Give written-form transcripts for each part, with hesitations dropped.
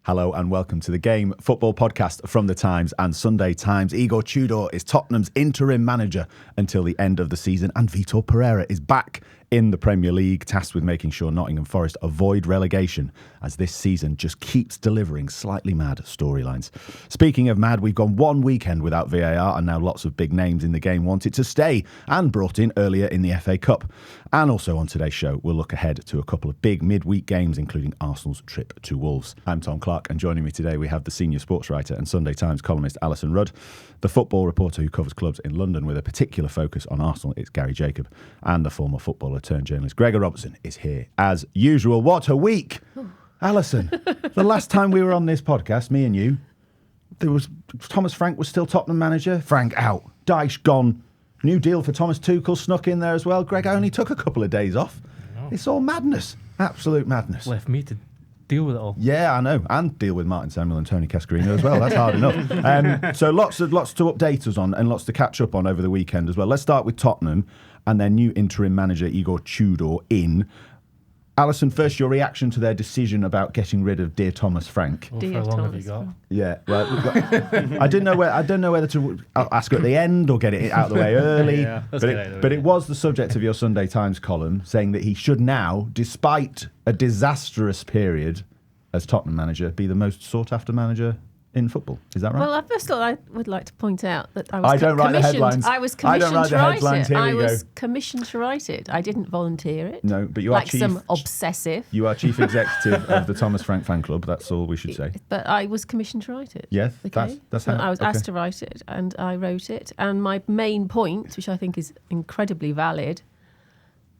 Hello and welcome to the Game Football Podcast from The Times and Sunday Times. Igor Tudor is Tottenham's interim manager until the end of the season, and Vitor Pereira is back in the Premier League, tasked with making sure Nottingham Forest avoid relegation as this season just keeps delivering slightly mad storylines. Speaking of mad, we've gone one weekend without VAR and now lots of big names in the game want it to stay and brought in earlier in the FA Cup. And also on today's show, we'll look ahead to a couple of big midweek games, including Arsenal's trip to Wolves. I'm Tom Clarke, and joining me today we have the senior sports writer and Sunday Times columnist Alyson Rudd, the football reporter who covers clubs in London with a particular focus on Arsenal, it's Gary Jacob, and the former footballer turned journalist Gregor Robertson is here as usual. What a week! Alyson, the last time we were on this podcast, me and you, there was Thomas Frank was still Tottenham manager. Frank out, Dyche gone, new deal for Thomas Tuchel snuck in there as well. Greg only took a couple of days off. It's all madness, absolute madness. Left me to deal with it all. Yeah, I know, and deal with Martin Samuel and Tony Cascarino as well. That's hard enough. So lots to update us on and lots to catch up on over the weekend as well. Let's start with Tottenham and their new interim manager Igor Tudor in. Alyson, first, your reaction to their decision about getting rid of dear Thomas Frank. Well, how long have you got? Yeah, well, I don't know whether to ask at the end or get it out of the way early. Yeah, but it was the subject of your Sunday Times column, saying that he should now, despite a disastrous period as Tottenham manager, be the most sought-after manager in football. Is that right? Well, first of all, I would like to point out that I was I don't write the headlines. I was commissioned I don't write the headlines. Here I we was go. commissioned to write it. I didn't volunteer it. No, but you are like some obsessive. You are chief executive of the Thomas Frank fan club. That's all we should say. But I was commissioned to write it. Yes, okay? that's how. I was asked to write it, and I wrote it. And my main point, which I think is incredibly valid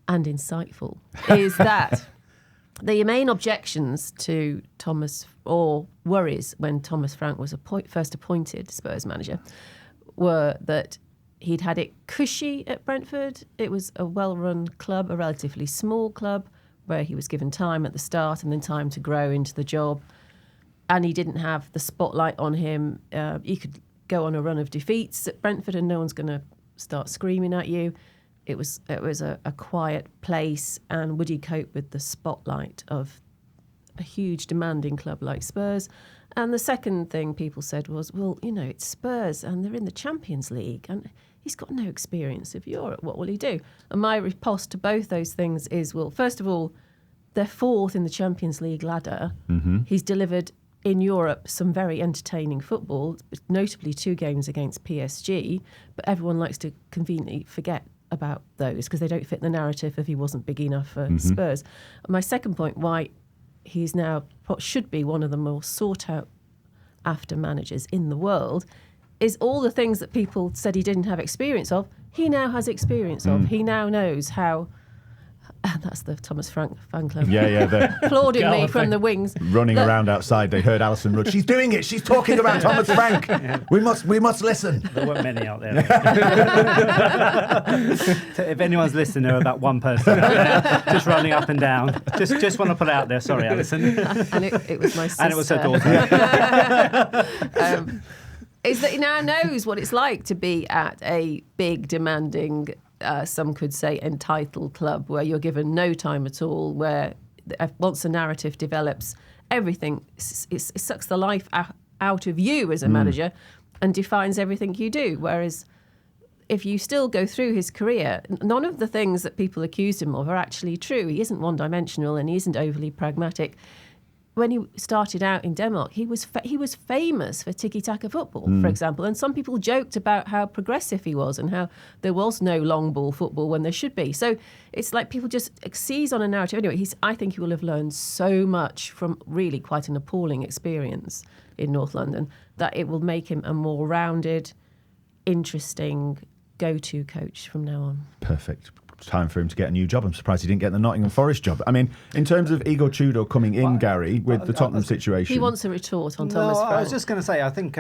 and insightful, is that the main objections to Thomas, or worries when Thomas Frank was first appointed Spurs manager, were that he'd had it cushy at Brentford. It was a well-run club, a relatively small club, where he was given time at the start and then time to grow into the job. And he didn't have the spotlight on him. You could go on a run of defeats at Brentford and no one's going to start screaming at you. It was a quiet place, and would he cope with the spotlight of a huge demanding club like Spurs? And the second thing people said was, well, you know, it's Spurs and they're in the Champions League and he's got no experience of Europe. What will he do? And my riposte to both those things is, well, first of all, they're fourth in the Champions League ladder. Mm-hmm. He's delivered in Europe some very entertaining football, notably 2 games against PSG, but everyone likes to conveniently forget about those because they don't fit the narrative if he wasn't big enough for Spurs. And my second point, why he's now should be one of the more sought out after managers in the world, is all the things that people said he didn't have experience of, he now has experience of. He now knows how. And that's the Thomas Frank fan club. Yeah. Applauding me from the wings. Running around outside, they heard Alyson Rudd. She's doing it. She's talking about Thomas Frank. Yeah. We must listen. There weren't many out there. If anyone's listening, there were about one person just running up and down. Just want to put it out there. Sorry, Alyson. And it was my sister. And it was her daughter. Is that he now knows what it's like to be at a big, demanding, some could say entitled club where you're given no time at all, where once a narrative develops, everything, it sucks the life out of you as a manager and defines everything you do. Whereas if you still go through his career, none of the things that people accused him of are actually true. He isn't one-dimensional and he isn't overly pragmatic. When he started out in Denmark, he was famous for tiki-taka football, for example. And some people joked about how progressive he was and how there was no long ball football when there should be. So it's like people just seize on a narrative. Anyway, I think he will have learned so much from really quite an appalling experience in North London that it will make him a more rounded, interesting go-to coach from now on. Perfect. Time for him to get a new job. I'm surprised he didn't get the Nottingham Forest job. I mean, in terms of Igor Tudor coming in, Gary, with the Tottenham situation. He wants a retort on Thomas Frank. I was just going to say, I think,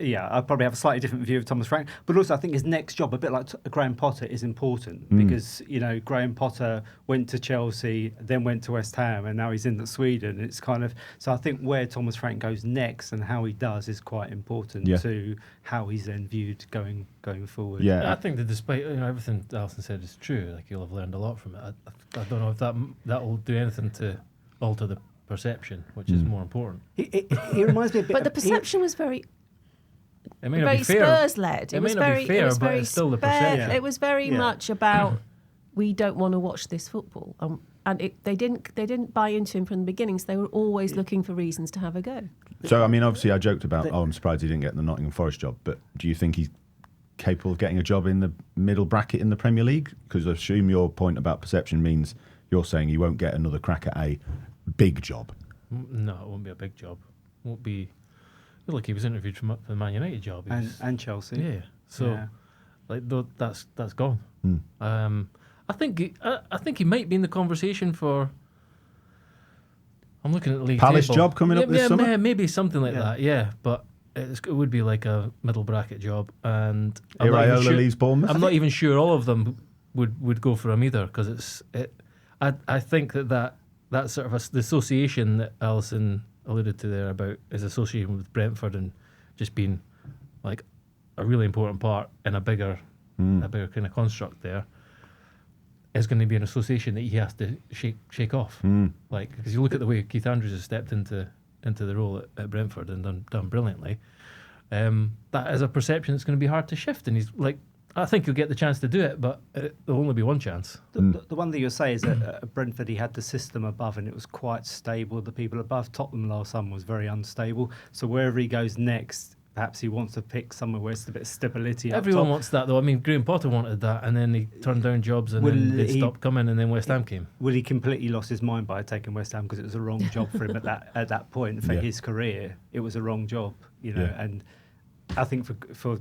I probably have a slightly different view of Thomas Frank, but also I think his next job, a bit like Graham Potter, is important because, you know, Graham Potter went to Chelsea, then went to West Ham, and now he's in Sweden. It's kind of, so I think where Thomas Frank goes next and how he does is quite important to how he's then viewed going forward. Yeah, I think that despite everything Alyson said is true, like you'll have learned a lot from it. I don't know if that will do anything to alter the perception, which is more important. He reminds me a bit. But the of- perception was very It may not very be fair. Spurs led. It may not be fair, but it's still the perception. It was very Yeah. much about we don't want to watch this football, and they didn't buy into him from the beginning. So they were always looking for reasons to have a go. So, I mean, obviously, I joked about, I'm surprised he didn't get the Nottingham Forest job, but do you think he's capable of getting a job in the middle bracket in the Premier League? Because I assume your point about perception means you're saying he won't get another crack at a big job. No, it won't be a big job. It won't be. Look, he was interviewed for the Man United job. He was- and Chelsea. yeah. So, Yeah. like, that's gone. I think he might be in the conversation for. I'm looking at the league Palace table. job coming up this summer? Maybe something like Yeah. that. Yeah, but it would be like a middle bracket job, and I'm not even Iraola sure- leaves Bournemouth? I'm not even sure all of them would go for him either, because I think that sort of the association that Alyson alluded to there about his association with Brentford and just being like a really important part in a bigger kind of construct there is going to be an association that he has to shake off. Like, because you look at the way Keith Andrews has stepped into the role at Brentford and done brilliantly. That is a perception that's going to be hard to shift, and he's like, I think he'll get the chance to do it, but there'll only be one chance. The one thing you'll say is that at Brentford he had the system above and it was quite stable. The people above Tottenham last summer was very unstable. So wherever he goes next, perhaps he wants to pick somewhere where it's a bit of stability. Everyone up top. wants that, though. I mean, Graham Potter wanted that, and then he turned down jobs, and then they stopped coming, and then West Ham came. Will he completely lost his mind by taking West Ham because it was a wrong job for him at that point for his career? It was a wrong job, and I think for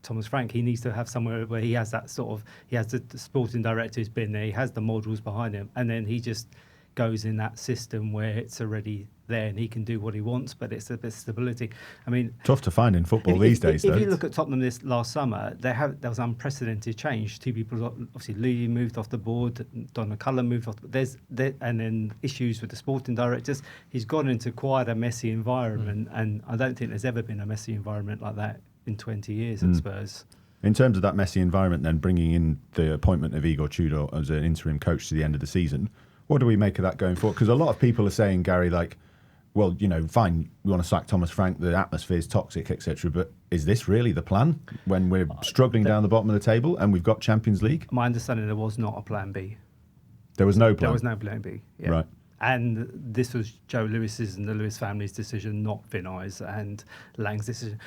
Thomas Frank, he needs to have somewhere where he has that sort of, he has the sporting director who's been there, he has the models behind him, and then he just goes in that system where it's already there and he can do what he wants, but it's a bit of stability. I mean, Tough to find in football these days, though. If you look at Tottenham this last summer, there was unprecedented change. Two people, obviously, Lee moved off the board, Don McCullum moved off. And then issues with the sporting directors. He's gone into quite a messy environment, and I don't think there's ever been a messy environment like that in 20 years at Spurs. In terms of that messy environment, then bringing in the appointment of Igor Tudor as an interim coach to the end of the season, what do we make of that going forward? Because a lot of people are saying, Gary, like, well, fine, we want to sack Thomas Frank, the atmosphere is toxic, etc. But is this really the plan when we're struggling down the bottom of the table and we've got Champions League? My understanding, there was not a plan B. There was no plan? There was no plan B. Yeah. Right. And this was Joe Lewis's and the Lewis family's decision, not Vinay's and Lang's decision.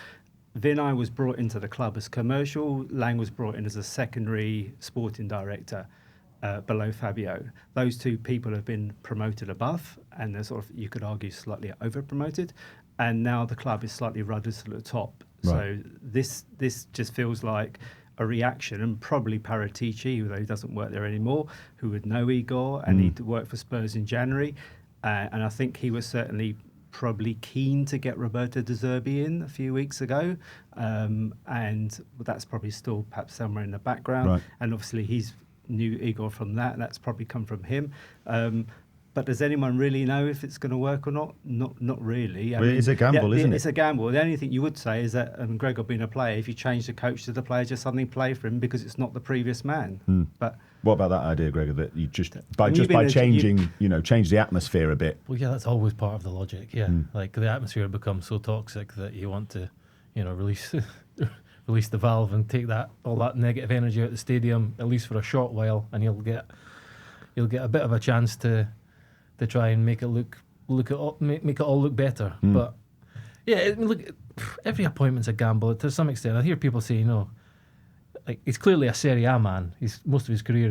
Vinay was brought into the club as commercial. Lang was brought in as a secondary sporting director. Below Fabio. Those two people have been promoted above, and they're sort of, you could argue, slightly over promoted, and now the club is slightly ruddered to the top. Right. So this just feels like a reaction, and probably Paratici, although he doesn't work there anymore, who would know Igor, and he'd worked for Spurs in January, and I think he was certainly probably keen to get Roberto De Zerbi in a few weeks ago, and that's probably still perhaps somewhere in the background, Right. and obviously he's knew Igor from that's probably come from him. But does anyone really know if it's going to work or not? Not really. I Well, mean, it's a gamble, isn't it? It's a gamble. The only thing you would say is that Gregor being a player, if you change the coach to the player, just suddenly play for him because it's not the previous man. But What about that idea, Gregor, that you just I mean, by changing, change the atmosphere a bit? Well, yeah, that's always part of the logic. Yeah, like the atmosphere becomes so toxic that you want to, release release the valve and take all that negative energy out of the stadium, at least for a short while, and you'll get a bit of a chance to try and make it make it all look better. But yeah, look, every appointment's a gamble to some extent. I hear people say, like, he's clearly a Serie A man. Most of his career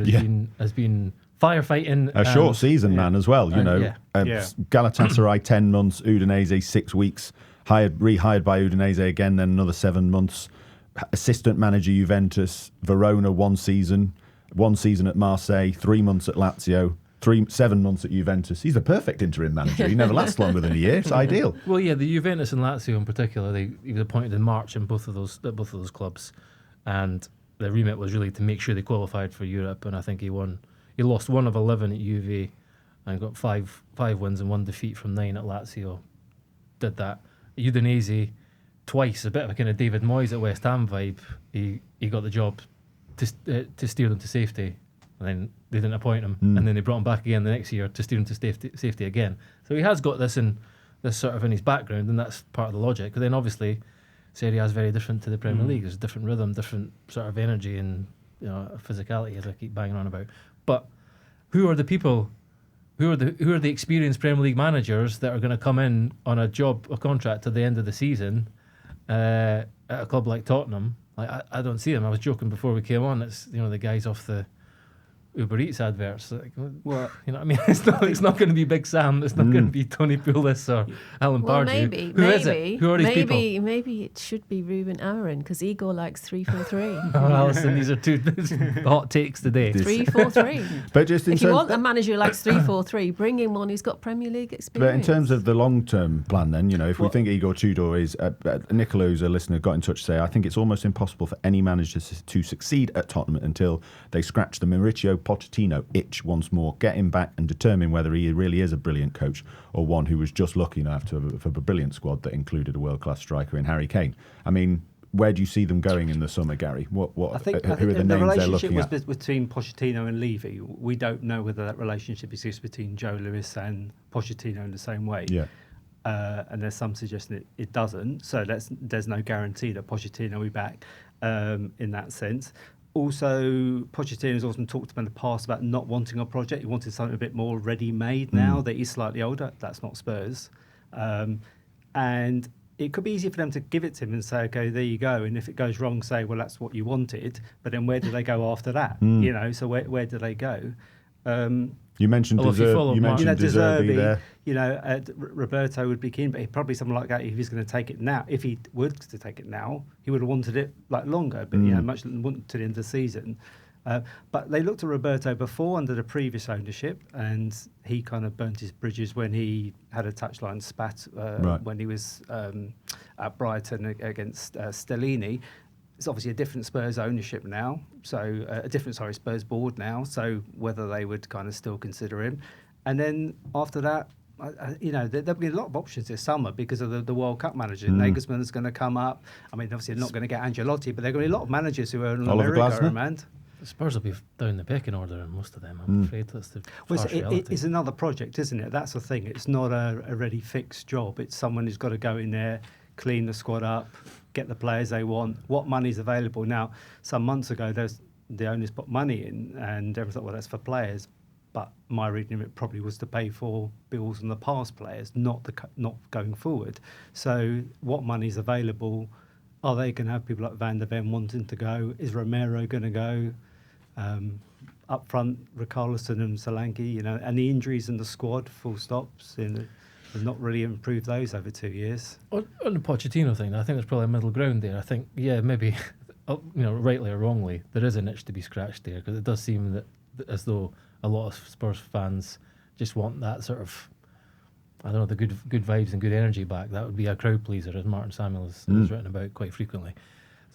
has been firefighting. A short season man as well, Galatasaray 10 months, Udinese 6 weeks, rehired by Udinese again, then another 7 months. Assistant manager Juventus, Verona 1 season at Marseille, 3 months at Lazio, 7 months at Juventus. He's the perfect interim manager. He never lasts longer than a year. It's ideal. Well, yeah, the Juventus and Lazio in particular, he was appointed in March in both of those clubs, and the remit was really to make sure they qualified for Europe. And I think he won. He lost 1 of 11 at Juve, and got five wins and 1 defeat from 9 at Lazio. Did that. Udinese twice, a bit of a kind of David Moyes at West Ham vibe. He got the job to steer them to safety and then they didn't appoint him, and then they brought him back again the next year to steer him to safety again. So he has got this sort of in his background, and that's part of the logic. But then obviously, Serie A is very different to the Premier League. There's a different rhythm, different sort of energy, and physicality, as I keep banging on about. But who are the people? Who are the experienced Premier League managers that are going to come in on a contract at the end of the season at a club like Tottenham? Like I don't see them. I was joking before we came on. It's the guys off the Uber Eats adverts. Like, well, you know what I mean? It's not going to be Big Sam. It's not going to be Tony Pulis or Alan Pardew. Maybe. Who is it? Who are these people? Maybe it should be Ruben Aaron because Igor likes 3-4-3. Oh, Alyson, these are two hot takes today. 3-4-3. But just if you want a manager who likes 3-4-3, bring in one who's got Premier League experience. But in terms of the long-term plan, then, if we think Igor Tudor is, Nicola, who's a listener, got in touch to say, I think it's almost impossible for any manager to succeed at Tottenham until they scratch the Mauricio Pochettino itch once more, get him back and determine whether he really is a brilliant coach or one who was just lucky enough to have a brilliant squad that included a world-class striker in Harry Kane. I mean, where do you see them going in the summer, Gary? Who are the names they're looking at? The relationship was between Pochettino and Levy. We don't know whether that relationship exists between Joe Lewis and Pochettino in the same way. Yeah. And there's some suggestion it doesn't. So there's no guarantee that Pochettino will be back in that sense. Also, Pochettino's also talked about in the past about not wanting a project. He wanted something a bit more ready-made now that he's slightly older. That's not Spurs. And it could be easy for them to give it to him and say, okay, there you go. And if it goes wrong, say, well, that's what you wanted. But then where do they go after that? So where do they go? You mentioned De Zerbi there. Roberto would be keen, but probably someone like that, if he's going to take it now, if he were to take it now, he would have wanted it longer, but much to the end of the season. But they looked at Roberto before under the previous ownership, and he kind of burnt his bridges when he had a touchline spat when he was at Brighton against Stellini. It's obviously a different Spurs ownership now, so Spurs board now. So whether they would kind of still consider him, and then after that, there'll be a lot of options this summer because of the World Cup manager. Nagelsmann is going to come up. I mean, obviously they're not going to get Ancelotti, but there are going to be a lot of managers who are in America around. Spurs will be down the pecking order, and most of them, I'm afraid. That's the harsh reality. It's another project, isn't it? That's the thing. It's not a ready fixed job. It's someone who's got to go in there, clean the squad up, get the players they want. What money's available now? Some months ago, the owners put money in, and everyone thought, well, that's for players. But my reading of it probably was to pay for bills on the past players, not going forward. So, what money's available? Are they going to have people like Van der Ven wanting to go? Is Romero going to go? Up front, Richarlison and Solanke, and the injuries in the squad, full stops. They've not really improved those over 2 years. On the Pochettino thing, I think there's probably a middle ground there. I think, maybe, rightly or wrongly, there is an itch to be scratched there, because it does seem that as though a lot of Spurs fans just want that sort of, the good vibes and good energy back. That would be a crowd pleaser, as Martin Samuel has written about quite frequently.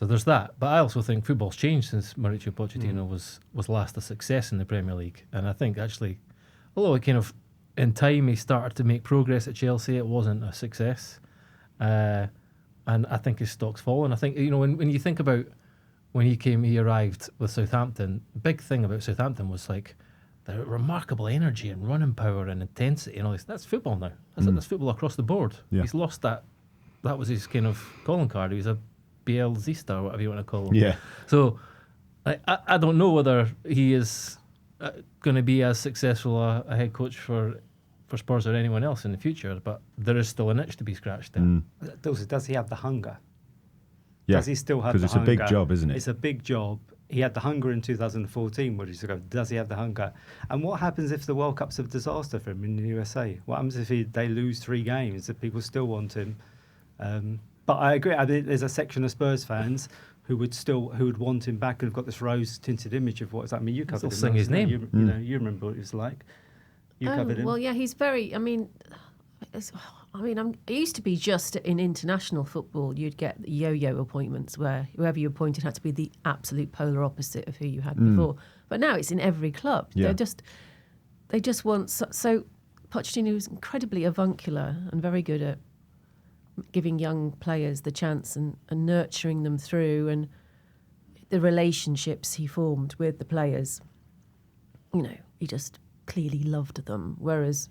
So there's that. But I also think football's changed since Mauricio Pochettino was last a success in the Premier League. And I think actually, although it kind of, in time he started to make progress at Chelsea, it wasn't a success. And I think his stock's fallen. I think, when you think about when he arrived with Southampton, the big thing about Southampton was like the remarkable energy and running power and intensity and all this. That's football now. That's football across the board. Yeah. He's lost that. That was his kind of calling card. He was a Bielzista, or whatever you want to call him. Yeah. So I don't know whether he is going to be as successful a head coach for Spurs or anyone else in the future, but there is still an itch to be scratched there. Does he have the hunger? Yeah. Does he still have the hunger? Because it's a big job, isn't it? It's a big job. He had the hunger in 2014, where he used to go, does he have the hunger? And what happens if the World Cup's a disaster for him in the USA? What happens if they lose 3 games? If people still want him? But I agree. I think there's a section of Spurs fans who would want him back and have got this rose-tinted image of what it's like. I mean, you covered him. Sing his name. You remember what it was like. You covered him. Well, yeah, he's very. It used to be just in international football, you'd get yo-yo appointments where whoever you appointed had to be the absolute polar opposite of who you had before. But now it's in every club. Yeah. They just want. So Pochettino is incredibly avuncular and very good at giving young players the chance and nurturing them through, and the relationships he formed with the players he just clearly loved them. Whereas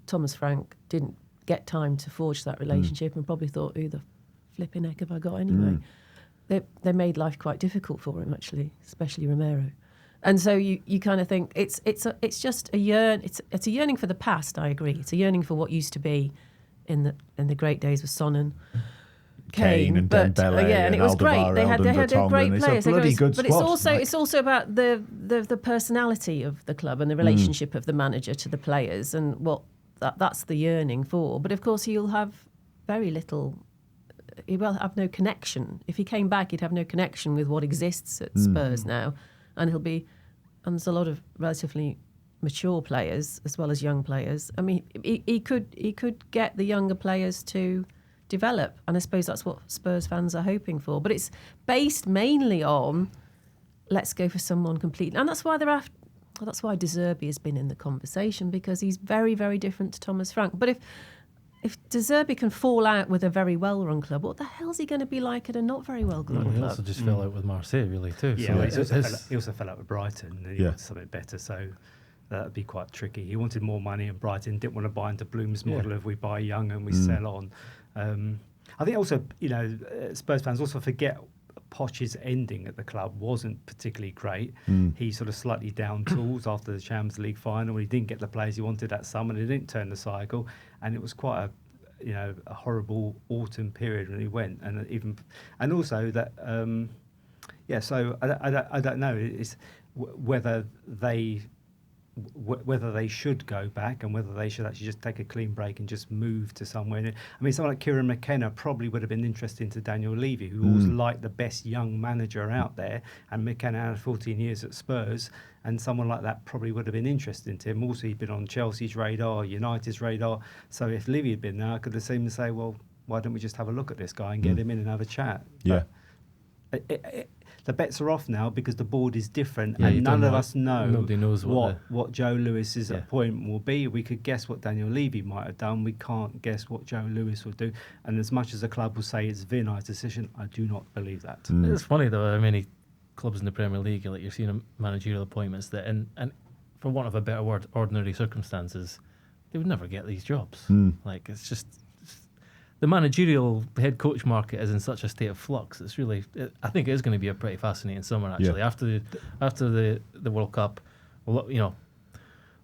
Thomas Frank didn't get time to forge that relationship and probably thought, who the flipping heck have I got anyway? They made life quite difficult for him, actually, especially Romero. And so you kind of think it's just a yearning for the past. I agree. It's a yearning for what used to be in the great days with Son and Kane and but Dembele and it was great. They had great players. It's a bloody good but squad. it's also about the personality of the club and the relationship of the manager to the players and what that's the yearning for. But of course he'll have very little. He will have no connection. If he came back, he'd have no connection with what exists at Spurs now, and there's a lot of relatively mature players as well as young players. I mean, he could get the younger players to develop, and I suppose that's what Spurs fans are hoping for. But it's based mainly on let's go for someone completely, and that's why that's why De Zerbi has been in the conversation, because he's very, very different to Thomas Frank. But if De Zerbi can fall out with a very well-run club, what the hell's he going to be like at a not very well-run club? He also just fell out with Marseille, really, too. Yeah, so he also fell out with Brighton, and he wanted something better, so that would be quite tricky. He wanted more money, and Brighton didn't want to buy into Bloom's model of we buy young and we sell on. I think also, Spurs fans also forget Poch's ending at the club wasn't particularly great. He sort of slightly down tools after the Champions League final. He didn't get the players he wanted that summer. He didn't turn the cycle, and it was quite a horrible autumn period when he went. And also that So I don't know. It's whether they should go back and whether they should actually just take a clean break and just move to somewhere. I mean, someone like Kieran McKenna probably would have been interesting to Daniel Levy, who always liked the best young manager out there, and McKenna had 14 years at Spurs, and someone like that probably would have been interesting to him. Also, he'd been on Chelsea's radar, United's radar, so if Levy had been there, I could have seen him say, well, why don't we just have a look at this guy and get him in and have a chat? Yeah. But the bets are off now because the board is different, and none of us know Nobody knows what Joe Lewis's appointment will be. We could guess what Daniel Levy might have done. We can't guess what Joe Lewis will do. And as much as the club will say it's Vinay's decision, I do not believe that. It's funny though, how many clubs in the Premier League, like you're seeing managerial appointments that, and for want of a better word, ordinary circumstances, they would never get these jobs. Like it's just. The managerial head coach market is in such a state of flux. It's really, I think it is going to be a pretty fascinating summer actually. Yeah. After the World Cup, there are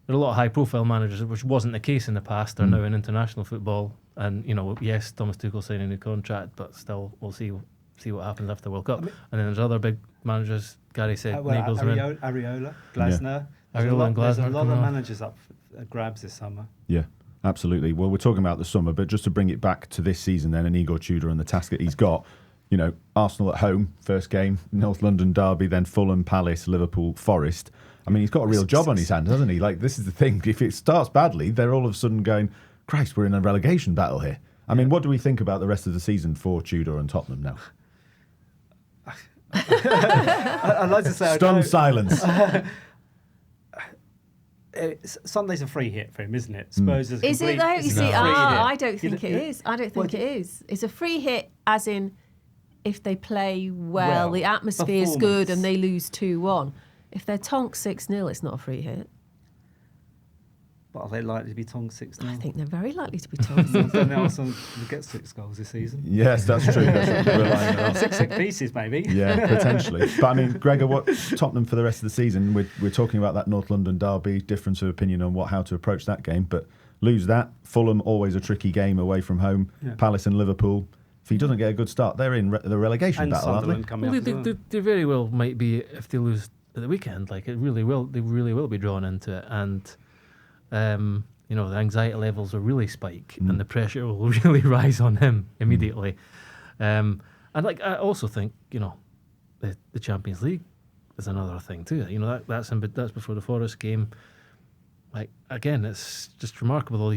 a lot of high profile managers, which wasn't the case in the past. Are now in international football, and yes, Thomas Tuchel signed a new contract, but still we'll see what happens after the World Cup. And then there's other big managers. Gary said Nagelsmann, Areola, Glasner. There's a lot of managers up for grabs this summer. Yeah. Absolutely. Well, we're talking about the summer, but just to bring it back to this season then, and Igor Tudor and the task that he's got, Arsenal at home, first game, North London derby, then Fulham, Palace, Liverpool, Forest. I mean, he's got a real job on his hands, hasn't he? Like, this is the thing. If it starts badly, they're all of a sudden going, Christ, we're in a relegation battle here. I mean, what do we think about the rest of the season for Tudor and Tottenham now? I'd like to say... Stunned silence. Sunday's a free hit for him, isn't it? Spurs is it though? You see, I don't think it is. I don't think it is. It's a free hit, as in if they play well, the atmosphere is good, and they lose 2-1. If they're tonk 6-0, it's not a free hit. But are they likely to be tonk 6-0? I think they're very likely to be tonk 6-0. Then Arsenal will get 6 goals this season. Yes, that's true. That's what we're relying on. 6 pieces, maybe. Yeah, potentially. But I mean, Gregor, what Tottenham for the rest of the season? We're talking about that North London derby, difference of opinion on how to approach that game, but lose that. Fulham, always a tricky game away from home. Yeah. Palace and Liverpool. If he doesn't get a good start, they're in the relegation battle, aren't they? Well, they very well might be if they lose at the weekend. Like it really will. They really will be drawn into it, and the anxiety levels will really spike, and the pressure will really rise on him immediately. And like I also think the Champions League is another thing too. That's before the Forest game. Like again, it's just remarkable.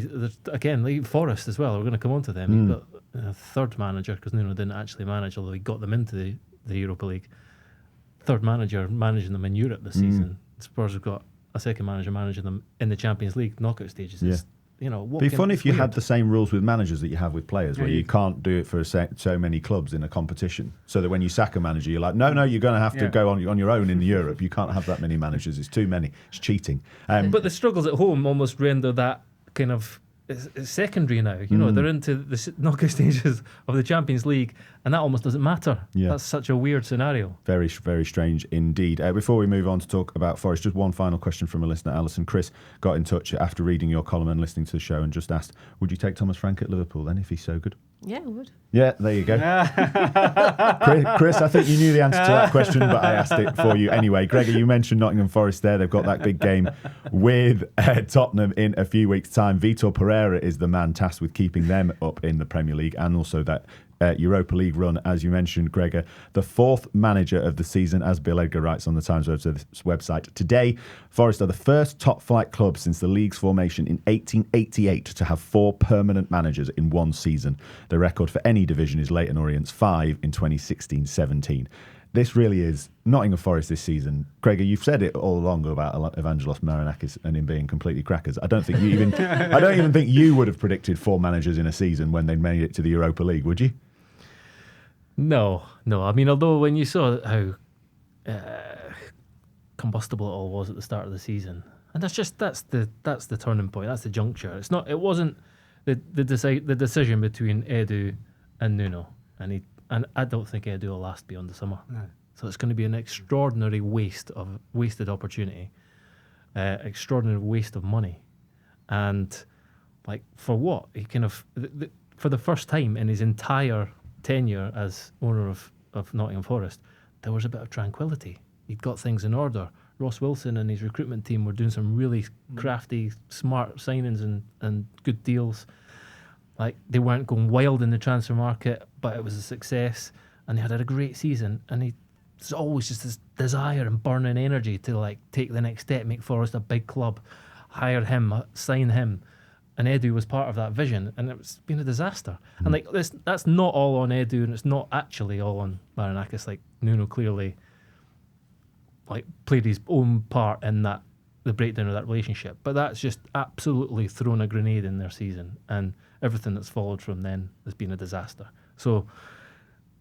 Again, Forest as well. We're going to come on to them. You've got a third manager because Nuno didn't actually manage, although he got them into the Europa League. Third manager managing them in Europe this season. Spurs have got a second manager managing them in the Champions League knockout stages. It'd be fun if you had the same rules with managers that you have with players, where you can't do it for so many clubs in a competition. So that when you sack a manager, you're like, no, you're going to have to go on your own in Europe. You can't have that many managers. It's too many. It's cheating. But the struggles at home almost render that kind of it's secondary now. They're into the knockout stages of the Champions League, and that almost doesn't matter. Yeah. That's such a weird scenario. Very, very strange indeed. Before we move on to talk about Forest, just one final question from a listener, Alyson. Chris got in touch after reading your column and listening to the show and just asked, would you take Thomas Frank at Liverpool then if he's so good? Yeah, I would. Yeah, there you go. Chris, I think you knew the answer to that question, but I asked it for you anyway. Gregor, you mentioned Nottingham Forest there. They've got that big game with Tottenham in a few weeks' time. Vítor Pereira is the man tasked with keeping them up in the Premier League, and also that Europa League run, as you mentioned, Gregor. The fourth manager of the season, as Bill Edgar writes on the Times website. Today, Forest are the first top-flight club since the league's formation in 1888 to have 4 permanent managers in one season. The record for any division is Leyton Orient's 5 in 2016-17. This really is Nottingham Forest this season. Gregor, you've said it all along about Evangelos Marinakis and him being completely crackers. I don't even think you would have predicted 4 managers in a season when they made it to the Europa League, would you? No. I mean, although when you saw how combustible it all was at the start of the season, and that's the turning point. That's the juncture. It wasn't the decision between Edu and Nuno, and I don't think Edu will last beyond the summer. No. So it's going to be an extraordinary wasted opportunity, extraordinary waste of money, and like for what? He kind of for the first time in his entire tenure as owner of Nottingham Forest, there was a bit of tranquility. He'd got things in order. Ross Wilson and his recruitment team were doing some really crafty, smart signings and good deals. Like, they weren't going wild in the transfer market, but it was a success, and they had a great season. And there's always just this desire and burning energy to like take the next step, make Forest a big club, hire him, sign him. And Edu was part of that vision, and it's been a disaster. And like that's not all on Edu, and it's not actually all on Marinakis. Like, Nuno clearly like played his own part in that, the breakdown of that relationship. But that's just absolutely thrown a grenade in their season, and everything that's followed from then has been a disaster. So,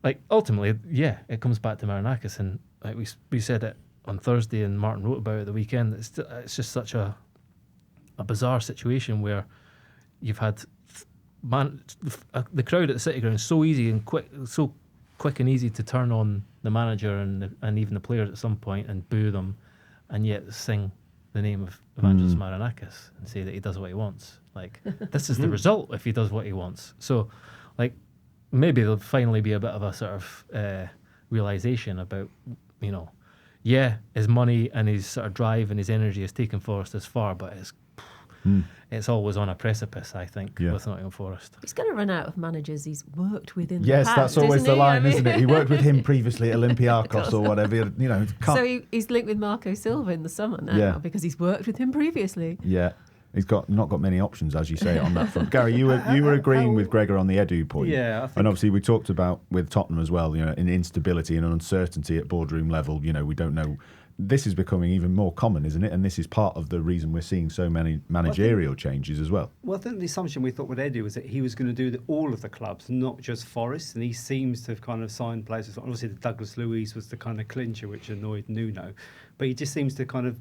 like, ultimately, yeah, it comes back to Marinakis, and like we said it on Thursday, and Martin wrote about it at the weekend. It's just such a bizarre situation where you've had the crowd at the City Ground so easy and quick, so quick and easy to turn on the manager and even the players at some point and boo them, and yet sing the name of Evangelos Marinakis and say that he does what he wants. Like, this is the result if he does what he wants. So, like, maybe there'll finally be a bit of a sort of realisation about, his money and his sort of drive and his energy has taken Forest as far, but it's always on a precipice, I think, with Nottingham Forest. He's going to run out of managers he's worked with in the past. Yes, that's always the line, isn't it? He worked with him previously at Olympiacos or whatever. So he's linked with Marco Silva in the summer now because he's worked with him previously. Yeah. He's not got many options, as you say, on that front. Gary, you were agreeing with Gregor on the Edu point. Yeah, and obviously we talked about with Tottenham as well, an instability and an uncertainty at boardroom level. We don't know. This is becoming even more common, isn't it? And this is part of the reason we're seeing so many managerial changes as well. Well, I think the assumption we thought with Edu was that he was going to do all of the clubs, not just Forest, and he seems to have kind of signed players. Obviously, the Douglas Luiz was the kind of clincher which annoyed Nuno, but he just seems to kind of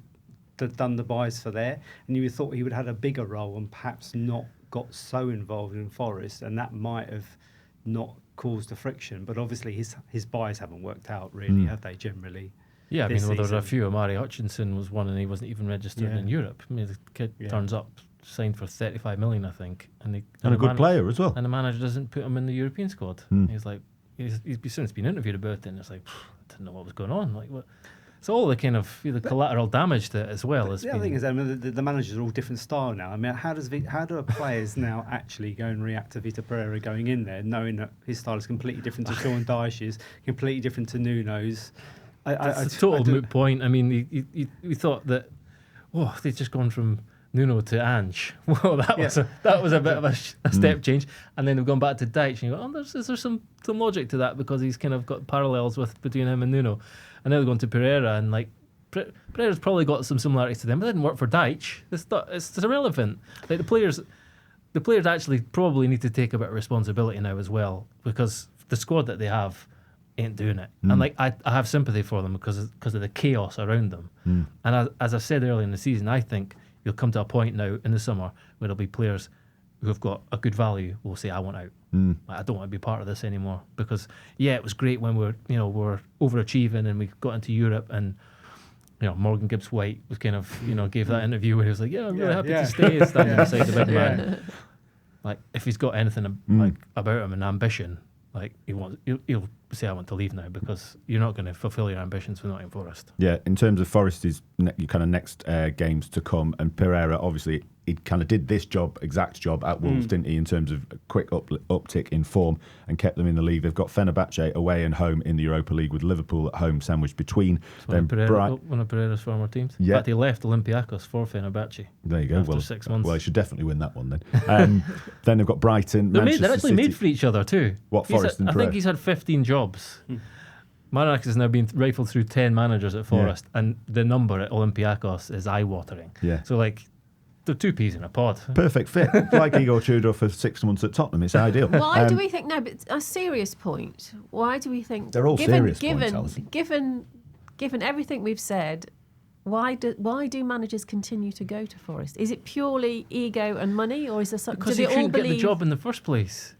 done the buys for there, and you thought he would have had a bigger role and perhaps not got so involved in Forest, and that might have not caused the friction. But obviously his buys haven't worked out really, have they, generally? Yeah, I mean, there were a few. Amari Hutchinson was one, and he wasn't even registered in Europe. I mean, the kid turns up, signed for 35 million, I think, and a good player as well. And the manager doesn't put him in the European squad. He's like, he's since been interviewed about it, and it's like, I didn't know what was going on. Like, what? So all the kind of collateral damage to it as well. The other thing is, I mean, the managers are all different style now. I mean, how do players now actually go and react to Vítor Pereira going in there, knowing that his style is completely different to Sean Dyche's, completely different to Nuno's? It's a total moot point. I mean, we thought that, they'd just gone from Nuno to Ange. Well, that was a bit of a step change. And then they've gone back to Dyche, and you go, is there some logic to that, because he's kind of got parallels between him and Nuno. And now they're going to Pereira, and like Pereira's probably got some similarities to them, but it didn't work for Dyche. It's irrelevant. Like, the players, the players actually probably need to take a bit of responsibility now as well, because the squad that they have ain't doing it. And like I have sympathy for them because of the chaos around them. And as I said earlier in the season, I think you'll come to a point now in the summer where there'll be players who have got a good value will say, I want out. I don't want to be part of this anymore, because it was great when we're overachieving and we got into Europe, and Morgan Gibbs White was kind of gave that interview where he was like, I'm really happy to stay standing beside the big man. Like, if he's got anything like about him, an ambition, like he'll say, I want to leave now, because you're not going to fulfil your ambitions for Nottingham Forest. Yeah, in terms of Forest's kind of next games to come, and Pereira, obviously, he kind of did this exact job at Wolves, didn't he, in terms of a quick uptick in form and kept them in the league. They've got Fenerbahce away and home in the Europa League, with Liverpool at home sandwiched between them. One of Pereira's former teams. Yeah. In fact, he left Olympiacos for Fenerbahce. There you go. After 6 months. Well, he should definitely win that one then. Then they've got Brighton, They're Manchester actually City. made for each other too. Forest and I Pereira? think he's had 15 jobs. Maranakis has now been rifled through 10 managers at Forest, and the number at Olympiacos is eye-watering. Yeah. So, like, they're two peas in a pod. Perfect fit. Like Igor Tudor for 6 months at Tottenham. It's ideal. Why do we think, no, but a serious point, why do we think... They're all serious points, Alyson. Given everything we've said, why do managers continue to go to Forest? Is it purely ego and money, or is there something... Because he couldn't get the job in the first place.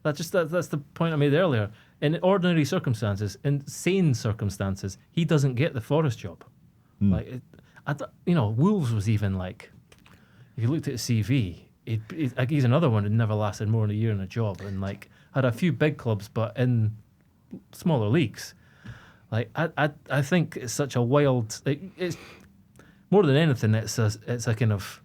That's the point I made earlier. In ordinary circumstances, in sane circumstances, he doesn't get the Forest job. Like, Wolves was even like... If you looked at his CV, he's another one who never lasted more than a year in a job, and like had a few big clubs, but in smaller leagues. Like I think it's such a wild. It's more than anything. It's a kind of,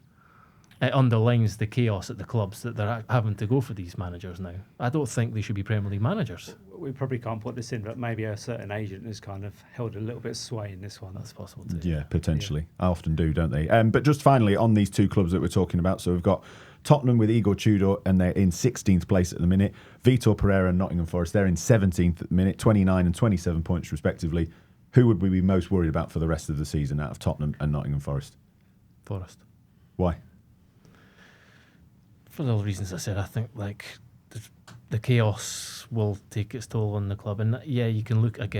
it underlines the chaos at the clubs that they're having to go for these managers now. I don't think they should be Premier League managers. We probably can't put this in, but maybe a certain agent has kind of held a little bit of sway in this one. That's possible too. Yeah, potentially. I often do, don't they? But just finally, on these two clubs that we're talking about, so we've got Tottenham with Igor Tudor, and they're in 16th place at the minute. Vitor Pereira and Nottingham Forest, they're in 17th at the minute, 29 and 27 points respectively. Who would we be most worried about for the rest of the season out of Tottenham and Nottingham Forest? Forest. Why? For the reasons I said, I think like the chaos will take its toll on the club, and you can look at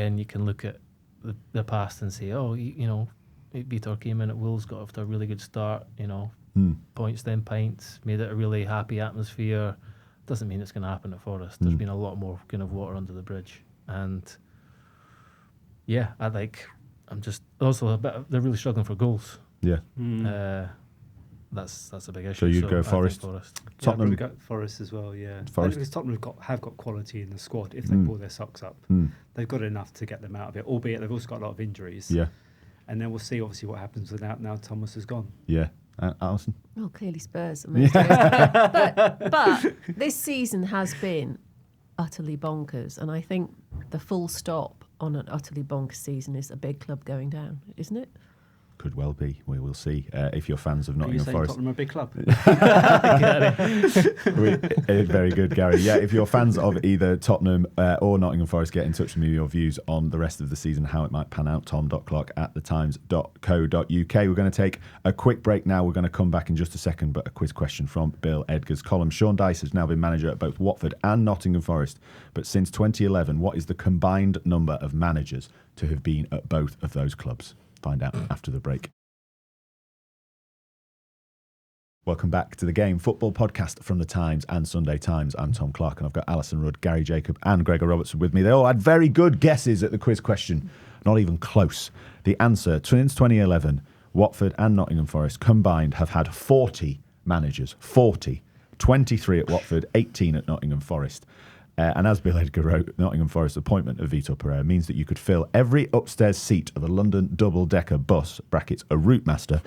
the past and say, Vitor came in at Wolves, got off to a really good start, points then pints, made it a really happy atmosphere. Doesn't mean it's going to happen at Forest. There's been a lot more kind of water under the bridge, and I'm just also they're really struggling for goals. Yeah. That's a big issue. So you'd go Forest. Tottenham would go Forest as well. Yeah, Forest. Because Tottenham have got quality in the squad. If they pull their socks up, they've got enough to get them out of it. Albeit they've also got a lot of injuries. Yeah. And then we'll see obviously what happens without now Thomas is gone. Yeah. Alyson? Well, clearly Spurs. But this season has been utterly bonkers, and I think the full stop on an utterly bonkers season is a big club going down, isn't it? Could well be. We will see. If you're fans of Nottingham Forest, Forest, Tottenham are a big club. Very good, Gary. Yeah, if you're fans of either Tottenham or Nottingham Forest, get in touch with me with your views on the rest of the season, how it might pan out. tom.clarke@thetimes.co.uk. We're going to take a quick break now. We're going to come back in just a second, but a quiz question from Bill Edgar's column. Sean Dyche has now been manager at both Watford and Nottingham Forest, but since 2011, what is the combined number of managers to have been at both of those clubs? Find out after the break. Welcome back to The Game, football podcast from The Times and Sunday Times. I'm Tom Clarke, and I've got Alyson Rudd, Gary Jacob and Gregor Robertson with me. They all had very good guesses at the quiz question. Not even close. The answer, since 2011, Watford and Nottingham Forest combined have had 40 managers. 40. 23 at Watford, 18 at Nottingham Forest. And as Bill Edgar wrote, Nottingham Forest's appointment of Vítor Pereira means that you could fill every upstairs seat of a London double-decker bus, brackets a route master,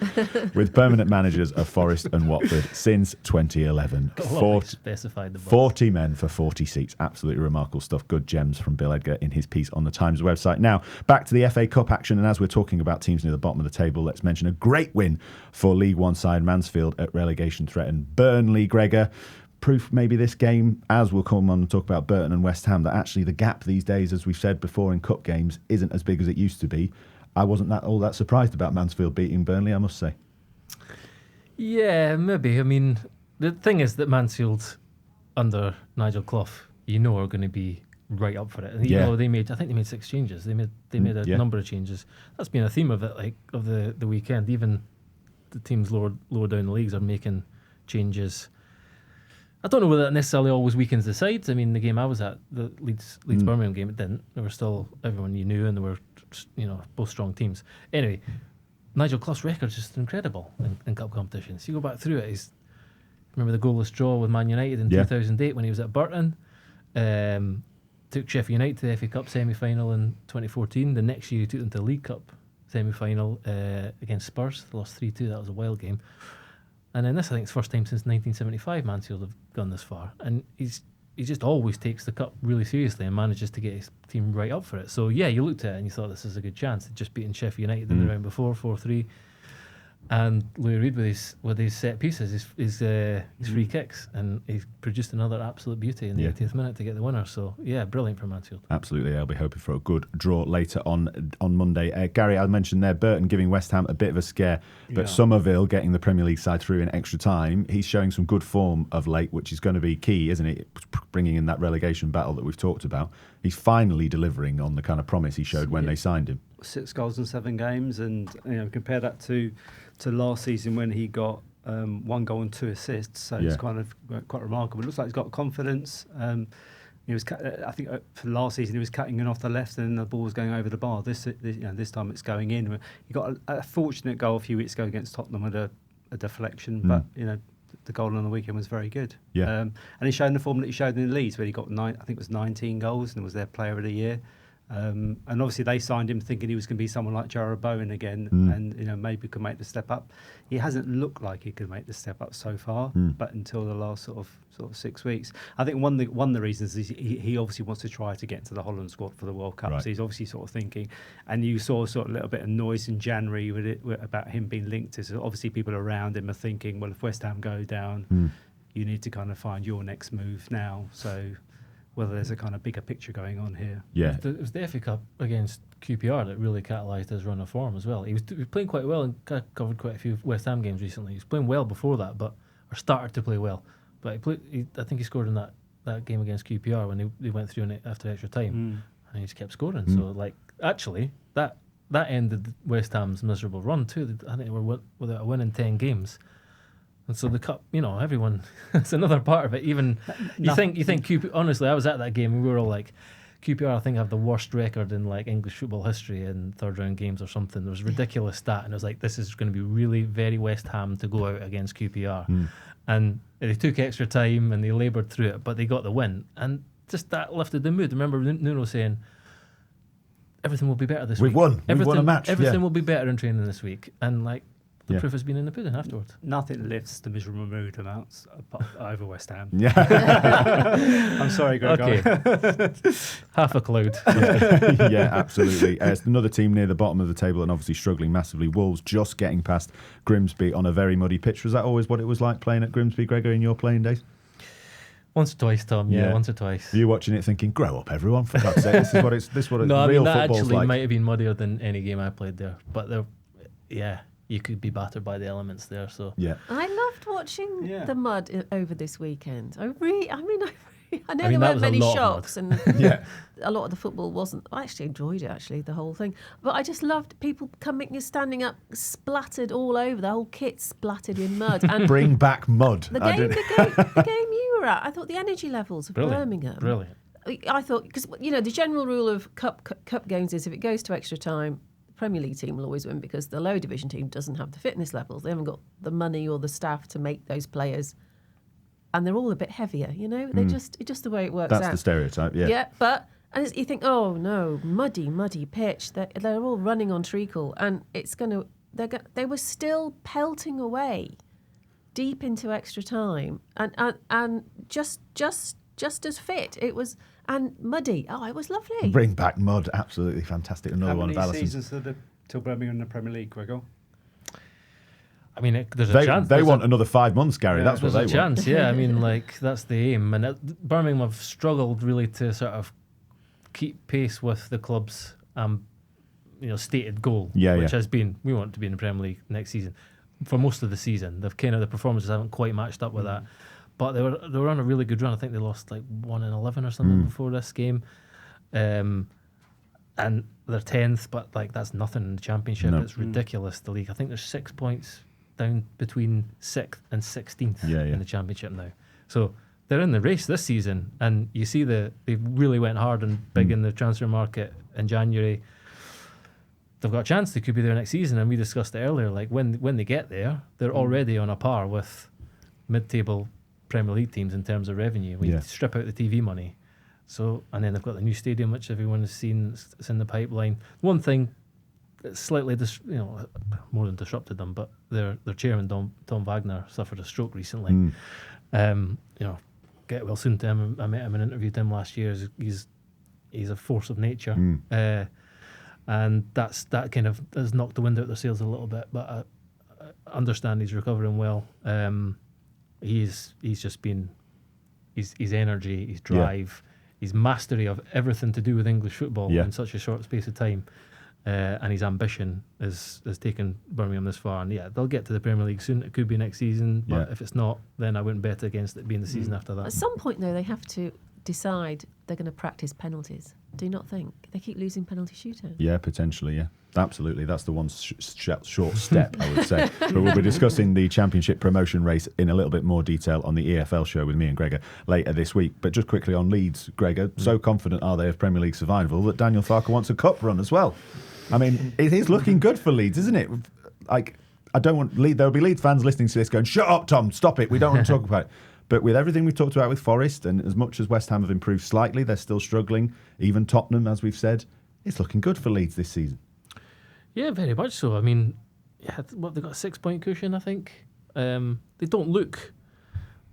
with permanent managers of Forest and Watford since 2011. 40 men for 40 seats. Absolutely remarkable stuff. Good gems from Bill Edgar in his piece on the Times website. Now, back to the FA Cup action, and as we're talking about teams near the bottom of the table, let's mention a great win for League One side Mansfield at relegation-threatened Burnley. Gregor, proof maybe this game, as we'll come on and talk about Burton and West Ham, that actually the gap these days, as we've said before in cup games, isn't as big as it used to be. I wasn't all that surprised about Mansfield beating Burnley, I must say. Yeah, maybe. I mean, the thing is that Mansfield under Nigel Clough, are going to be right up for it. And I think they made 6 changes. They made a number of changes. That's been a theme of it, of the weekend. Even the teams lower down the leagues are making changes. I don't know whether that necessarily always weakens the sides. I mean, the game I was at, the Leeds Birmingham game, it didn't. There were still everyone you knew, and there were both strong teams. Anyway, Nigel Clough's record is just incredible in cup competitions. You go back through it. Remember the goalless draw with Man United in 2008 when he was at Burton. Took Sheffield United to the FA Cup semi-final in 2014. The next year he took them to the League Cup semi-final against Spurs. They lost 3-2. That was a wild game. And then this, I think, it's the first time since 1975 Mansfield have gone this far. And he just always takes the cup really seriously and manages to get his team right up for it. So, you looked at it and you thought this is a good chance. They'd just beaten Sheffield United in the round before, 4-3. And Louis Reed with his set pieces, his free kicks, and he produced another absolute beauty in the 80th minute to get the winner. So brilliant for Mansfield. Absolutely, I'll be hoping for a good draw later on Monday. Gary, I mentioned there Burton giving West Ham a bit of a scare, but Summerville getting the Premier League side through in extra time. He's showing some good form of late, which is going to be key, isn't it? Bringing in that relegation battle that we've talked about. He's finally delivering on the kind of promise he showed when they signed him. 6 goals in 7 games, and compare that to last season when he got 1 goal and 2 assists. So it's kind of quite remarkable. It looks like he's got confidence. He was, I think, for last season he was cutting in off the left, and the ball was going over the bar. This time it's going in. He got a fortunate goal a few weeks ago against Tottenham with a deflection, but the goal on the weekend was very good. And he's shown the form that he showed in the Leeds, where he got I think it was 19 goals and was their Player of the Year. And obviously they signed him thinking he was going to be someone like Jarrod Bowen again, and maybe could make the step up. He hasn't looked like he could make the step up so far, but until the last sort of 6 weeks, I think one of the reasons is he obviously wants to try to get into the Holland squad for the World Cup. Right. So he's obviously sort of thinking, and you saw sort of a little bit of noise in January about him being linked to. So obviously people around him are thinking, well, if West Ham go down, you need to kind of find your next move now. So whether there's a kind of bigger picture going on here. Yeah. It was the FA Cup against QPR that really catalysed his run of form as well. He was playing quite well and covered quite a few West Ham games recently. He was playing well before that, or started to play well. But I think he scored in that game against QPR when they went through it after extra time. And he just kept scoring. So, actually, that ended West Ham's miserable run too. I think they were without a win in 10 games. And so the cup, everyone, it's another part of it. Even you think QPR, honestly, I was at that game and we were all like, QPR I think have the worst record in English football history in third round games or something. There was a ridiculous stat and it was like, this is going to be really very West Ham to go out against QPR. And they took extra time and they laboured through it, but they got the win. And just that lifted the mood. I remember Nuno saying, everything will be better this week. We've won a match. Everything will be better in training this week. And the proof has been in the pudding afterwards. Nothing lifts the miserable mood amounts over West Ham. Yeah. I'm sorry, Gregor. Okay. Half a cloud. Yeah, absolutely. It's another team near the bottom of the table and obviously struggling massively. Wolves just getting past Grimsby on a very muddy pitch. Was that always what it was like playing at Grimsby, Gregor, in your playing days? Once or twice, Tom. Yeah, once or twice. You watching it thinking, grow up, everyone, for God's sake. This is what it's no, real that football's actually like. might have been muddier than any game I played there. But you could be battered by the elements there. So I loved watching the mud over this weekend. I know there that weren't was a many lot of shocks, and a lot of the football wasn't. I actually enjoyed it, the whole thing. But I just loved people standing up, splattered all over. The whole kit splattered in mud. And bring back mud. The game you were at, I thought the energy levels of Birmingham. Brilliant. I thought, because the general rule of cup games is if it goes to extra time, Premier League team will always win because the lower division team doesn't have the fitness levels. They haven't got the money or the staff to make those players, and they're all a bit heavier. They're just the way it works. That's out. the stereotype. Yeah. Yeah, but you think, oh no, muddy pitch. They're all running on treacle, and they were still pelting away deep into extra time, and just as fit. It was. And muddy. Oh, it was lovely. Bring back mud. Absolutely fantastic. Another one of Alyson's. How many seasons till Birmingham in the Premier League, Gregor? I mean, there's a chance. They want another 5 months, Gary. That's what they want. There's a chance, yeah. I mean, that's the aim. And Birmingham have struggled really to sort of keep pace with the club's stated goal, which has been, we want to be in the Premier League next season. for most of the season. The performances haven't quite matched up with that, but they were on a really good run. I think they lost like 1-11 or something before this game, and they're 10th. But like that's nothing in the Championship. No. It's ridiculous. The league. I think there's 6 points down between 6th and 16th in the Championship now. So they're in the race this season, and you see they really went hard and big in the transfer market in January. They've got a chance they could be there next season, and we discussed it earlier. Like when they get there, they're already on a par with mid-table Premier League teams in terms of revenue. We strip out the TV money, so and then they've got the new stadium, which everyone has seen. It's in the pipeline. One thing that slightly, more than disrupted them, but their chairman Tom Wagner suffered a stroke recently. Get well soon to him. I met him and interviewed him last year. He's a force of nature. And that kind of has knocked the wind out their sails a little bit, but I understand he's recovering well. He's just been his energy, his drive, his mastery of everything to do with English football in such a short space of time, and his ambition has taken Birmingham this far. And they'll get to the Premier League soon. It could be next season, but if it's not, then I wouldn't bet against it being the season after that. At some point, though, they have to decide they're going to practice penalties. Do you not think? They keep losing penalty shootouts. Yeah, potentially, yeah. Absolutely. That's the one short step, I would say. But we'll be discussing the Championship promotion race in a little bit more detail on the EFL show with me and Gregor later this week. But just quickly on Leeds, Gregor, so confident are they of Premier League survival that Daniel Farke wants a cup run as well. I mean, it is looking good for Leeds, isn't it? Like, I don't want there'll be Leeds fans listening to this going, shut up, Tom, stop it, we don't want to talk about it. But with everything we've talked about with Forest, and as much as West Ham have improved slightly, they're still struggling. Even Tottenham, as we've said, it's looking good for Leeds this season. Yeah, very much so. I mean, they've got a 6-point cushion, I think. They don't look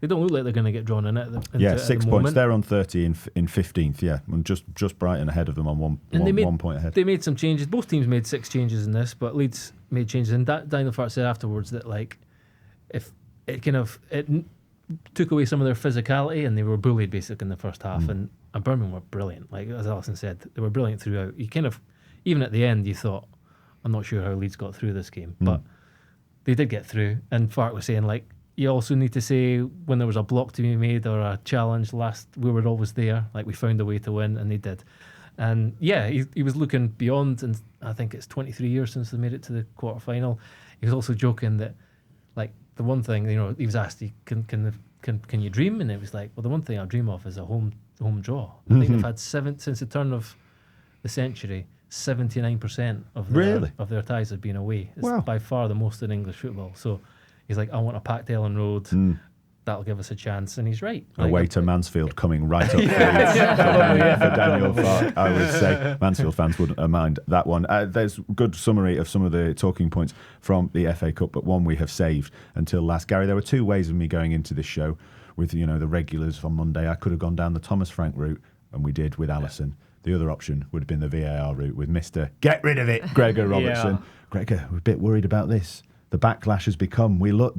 like they're going to get drawn in it. 6 points. They're on 30 in 15th, and just Brighton ahead of them on one point ahead. They made some changes. Both teams made 6 changes in this, but Leeds made changes. And Daniel Farke said afterwards that if it took away some of their physicality, and they were bullied basically in the first half. And Birmingham were brilliant. Like as Alyson said, they were brilliant throughout. You even at the end, you thought, I'm not sure how Leeds got through this game, but they did get through. And Farke was saying, you also need to say when there was a block to be made or a challenge we were always there. We found a way to win, and they did. And he was looking beyond, and I think it's 23 years since they made it to the quarter-final. He was also joking that, the one thing, he was asked, can you dream? And it was well, the one thing I dream of is a home draw. I think they've had since the turn of the century, 79% of their ties have been away. It's by far the most in English football. So he's I want a packed Ellen Road. That'll give us a chance, and he's right. Away to Mansfield coming right up for Daniel Farke, I would say. Mansfield fans wouldn't mind that one. There's a good summary of some of the talking points from the FA Cup, but one we have saved until last. Gary, there were 2 ways of me going into this show with the regulars on Monday. I could have gone down the Thomas Frank route, and we did with Alyson. Yeah. The other option would have been the VAR route with Mr. Get rid of it, Gregor Robertson. Gregor, we're a bit worried about this. The backlash has become, we love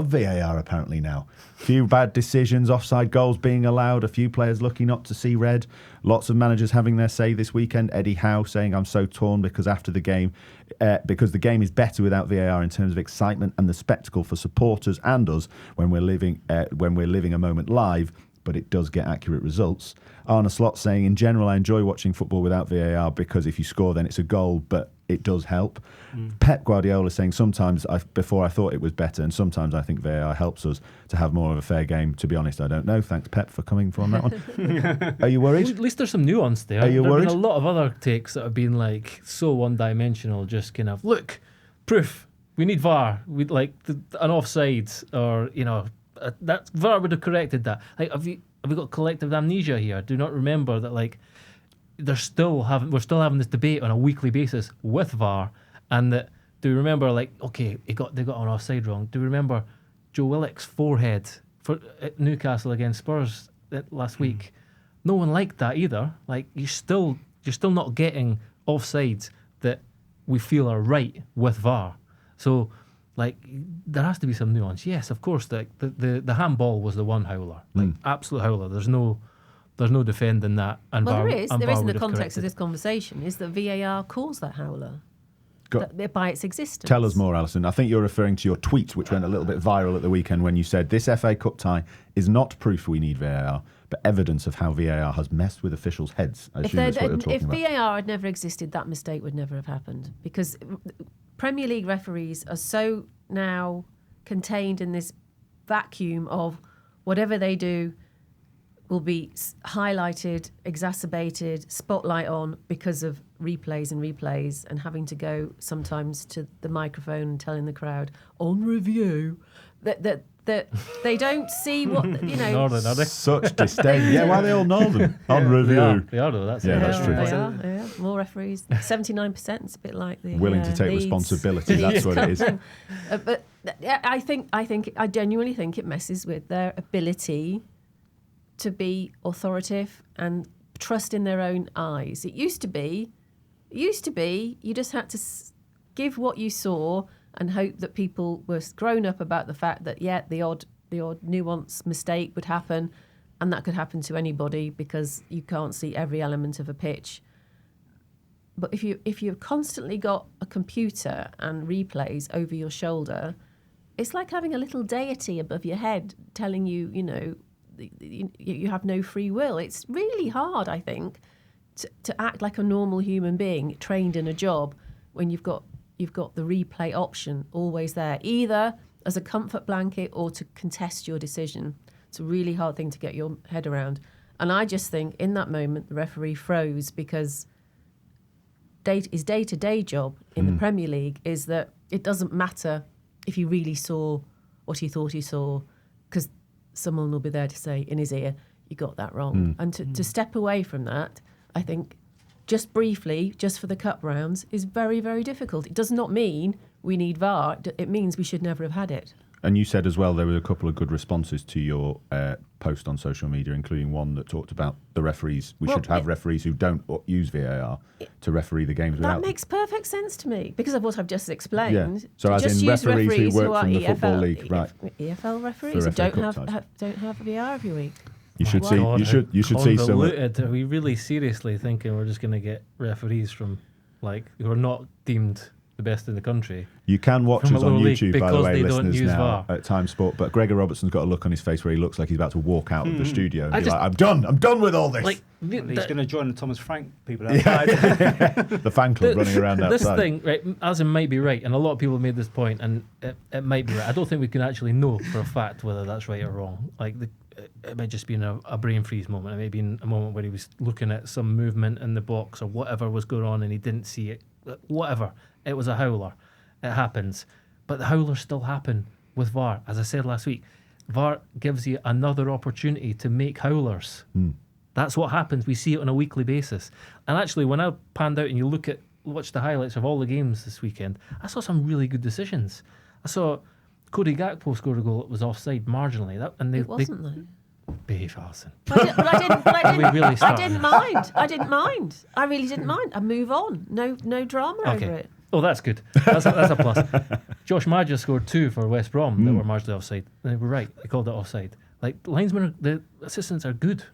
VAR apparently now. A few bad decisions, offside goals being allowed, a few players lucky not to see red. Lots of managers having their say this weekend. Eddie Howe saying, I'm so torn because after the game, because the game is better without VAR in terms of excitement and the spectacle for supporters and us when we're living a moment live, but it does get accurate results. Arne Slot saying, in general, I enjoy watching football without VAR because if you score, then it's a goal, but it does help. Pep Guardiola saying, sometimes before I thought it was better, and sometimes I think VAR helps us to have more of a fair game. To be honest, I don't know. Thanks, Pep, for coming on that one. Are you worried? At least there's some nuance there. Are you worried? There have been a lot of other takes that have been so one-dimensional, just kind of, look, proof, we need VAR. We'd an offside, or, that VAR would have corrected that. Have we got collective amnesia here? Do not remember that we're still having this debate on a weekly basis with VAR, and that do we remember okay, they got an offside wrong? Do we remember Joe Willock's forehead at Newcastle against Spurs last week? No one liked that either. You're still not getting offsides that we feel are right with VAR. So there has to be some nuance. Yes, of course. The handball was the one howler, absolute howler. There's no defending that. And there is in the context of this conversation, is that VAR calls that howler. by its existence. Tell us more, Alyson. I think you're referring to your tweet, which went a little bit viral at the weekend when you said, this FA Cup tie is not proof we need VAR, but evidence of how VAR has messed with officials' heads. I assume that's what you're talking about. If VAR had never existed, that mistake would never have happened, because Premier League referees are so now contained in this vacuum of whatever they do will be highlighted, exacerbated, spotlight on because of replays and having to go sometimes to the microphone and telling the crowd on review that they don't see what, you know. Northern, are they? Such disdain. Yeah, why are they all northern? On review. They are though. That's Yeah, it. that's true. They are, yeah. More referees. 79%. It's a bit like the Willing to take Leeds. responsibility. That's what it is. But I genuinely think it messes with their ability to be authoritative and trust in their own eyes. It used to be you just had to give what you saw and hope that people were grown up about the fact that the odd nuance mistake would happen, and that could happen to anybody because you can't see every element of a pitch. But if you've constantly got a computer and replays over your shoulder, it's like having a little deity above your head telling you, you know, you have no free will. It's really hard, I think, to act like a normal human being trained in a job when you've got the replay option always there, either as a comfort blanket or to contest your decision. It's a really hard thing to get your head around. And I just think in that moment the referee froze, because his day-to-day job in the Premier League is that it doesn't matter if he really saw what he thought he saw, because someone will be there to say in his ear, you got that wrong. And to step away from that, I think, just briefly, just for the cup rounds, is very, very difficult. It does not mean we need VAR. It means we should never have had it. And you said as well there were a couple of good responses to your post on social media, including one that talked about the referees. We should have referees who don't use VAR to referee the games without. That makes perfect sense to me because of what I've just explained. Yeah. So as in referees who work from the Football League, right? EFL referees who don't have VAR every week. You should see. You should see some. Are we really seriously thinking we're just going to get referees from who are not deemed the best in the country? You can watch us on YouTube, by the way, listeners, now VAR. at Time Sport. But Gregor Robertson's got a look on his face where he looks like he's about to walk out of the studio and be like, "I'm done with all this." He's going to join the Thomas Frank people outside. The fan club running around outside. This thing, right? Alyson might be right, and a lot of people have made this point, and it might be right. I don't think we can actually know for a fact whether that's right or wrong. It might just be in a brain freeze moment. It may be in a moment where he was looking at some movement in the box or whatever was going on and he didn't see it. Whatever. It was a howler. It happens. But the howlers still happen with VAR. As I said last week, VAR gives you another opportunity to make howlers. That's what happens. We see it on a weekly basis. And actually, when I panned out and you watch the highlights of all the games this weekend, I saw some really good decisions. I saw Cody Gakpo scored a goal that was offside marginally. It wasn't though. Behave, Alyson. I didn't mind. I really didn't mind. I move on. No drama over it. Oh, that's good. That's a plus. Josh Maja scored 2 for West Brom that were marginally offside. They were right. They called it offside. Linesmen, the assistants are good.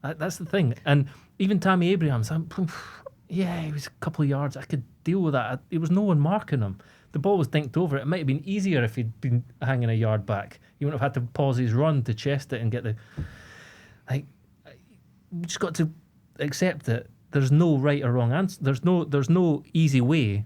That's the thing. And even Tammy Abrahams, he was a couple of yards. I could deal with that. There was no one marking him. The ball was dinked over. It might have been easier if he'd been hanging a yard back. He wouldn't have had to pause his run to chest it and get the... we just got to accept that there's no right or wrong answer. There's no easy way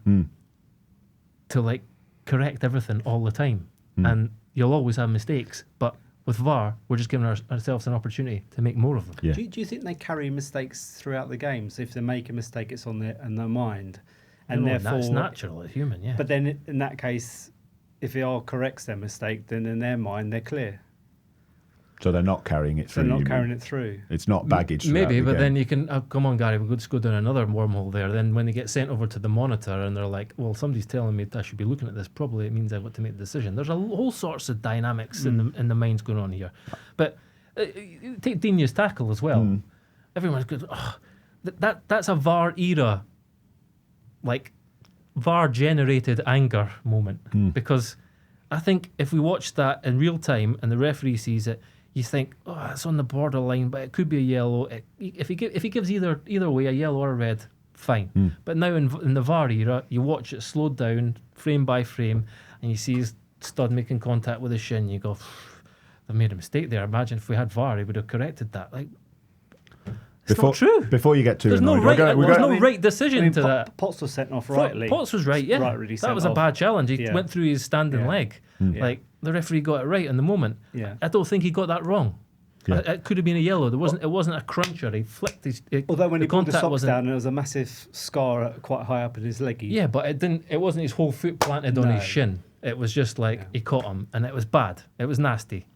to correct everything all the time. And you'll always have mistakes. But with VAR, we're just giving ourselves an opportunity to make more of them. Yeah. Do you think they carry mistakes throughout the games? If they make a mistake, it's on their mind. And therefore, that's natural, it's human, yeah. But then in that case, if VAR corrects their mistake, then in their mind they're clear. So they're not carrying it through. They're not carrying it through. It's not baggage. Maybe, but then you can come on, Gary. We'll just go down another wormhole there. Then when they get sent over to the monitor and they're like, "Well, somebody's telling me I should be looking at this. Probably it means I've got to make the decision." There's whole sorts of dynamics in the minds going on here. But take Dini's tackle as well. Everyone's good. Oh, that's a VAR era. VAR generated anger moment because I think if we watch that in real time and the referee sees it, you think, it's on the borderline, but it could be a yellow. If he gives either way, a yellow or a red, fine. But now in the VAR era, you watch it slowed down, frame by frame, and you see his stud making contact with his shin. You go, they made a mistake there. Imagine if we had VAR, he would have corrected that. Like, it's not true. Before you get too there's annoyed, there's no right decision to that. Potts was sent off rightly. Potts was right, yeah. Rightly that was a bad challenge. He went through his standing leg. Like, the referee got it right in the moment. Yeah. I don't think he got that wrong. Yeah. It could have been a yellow. It wasn't a cruncher. He flicked his. Although when he pulled the socks wasn't down, there was a massive scar quite high up in his leg. Yeah, but it didn't. It wasn't his whole foot planted on his shin. It was just like he caught him, and it was bad. It was nasty.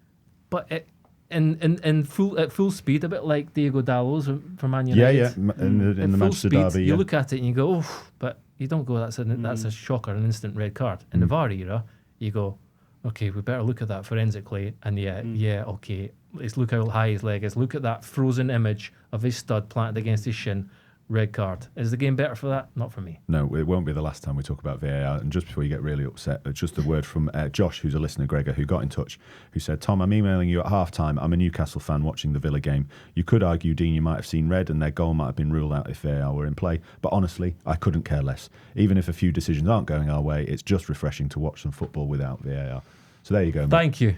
But it at full speed, a bit like Diego Dallo's from Man United. Yeah. In the Manchester derby. You look at it and you go, oh, but you don't go. That's a shocker, an instant red card. In the VAR era, you go, okay, we better look at that forensically, and okay, let's look how high his leg is. Look at that frozen image of his stud planted against his shin. Red card. Is the game better for that? Not for me. No, it won't be the last time we talk about VAR. And just before you get really upset, just a word from Josh, who's a listener, Gregor, who got in touch, who said, Tom, I'm emailing you at half-time. I'm a Newcastle fan watching the Villa game. You could argue, Dean, you might have seen red and their goal might have been ruled out if VAR were in play. But honestly, I couldn't care less. Even if a few decisions aren't going our way, it's just refreshing to watch some football without VAR. So there you go, mate. Thank you.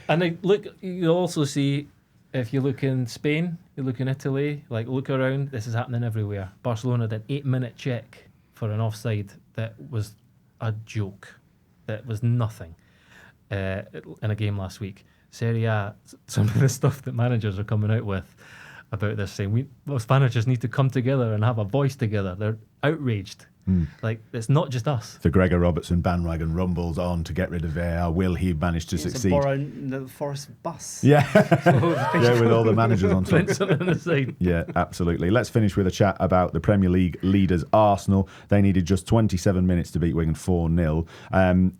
And you also see, if you look in Spain, you look in Italy, like look around, this is happening everywhere. Barcelona did 8-minute check for an offside that was a joke. That was nothing in a game last week. Serie A, some of the stuff that managers are coming out with about this, saying most managers need to come together and have a voice together. They're outraged. Like, it's not just us. The Gregor Robertson bandwagon rumbles on to get rid of VAR. Will he manage to succeed? Borrow the Forest bus. Yeah. With all the managers on top. Yeah, absolutely. Let's finish with a chat about the Premier League leaders, Arsenal. They needed just 27 minutes to beat Wigan 4-0.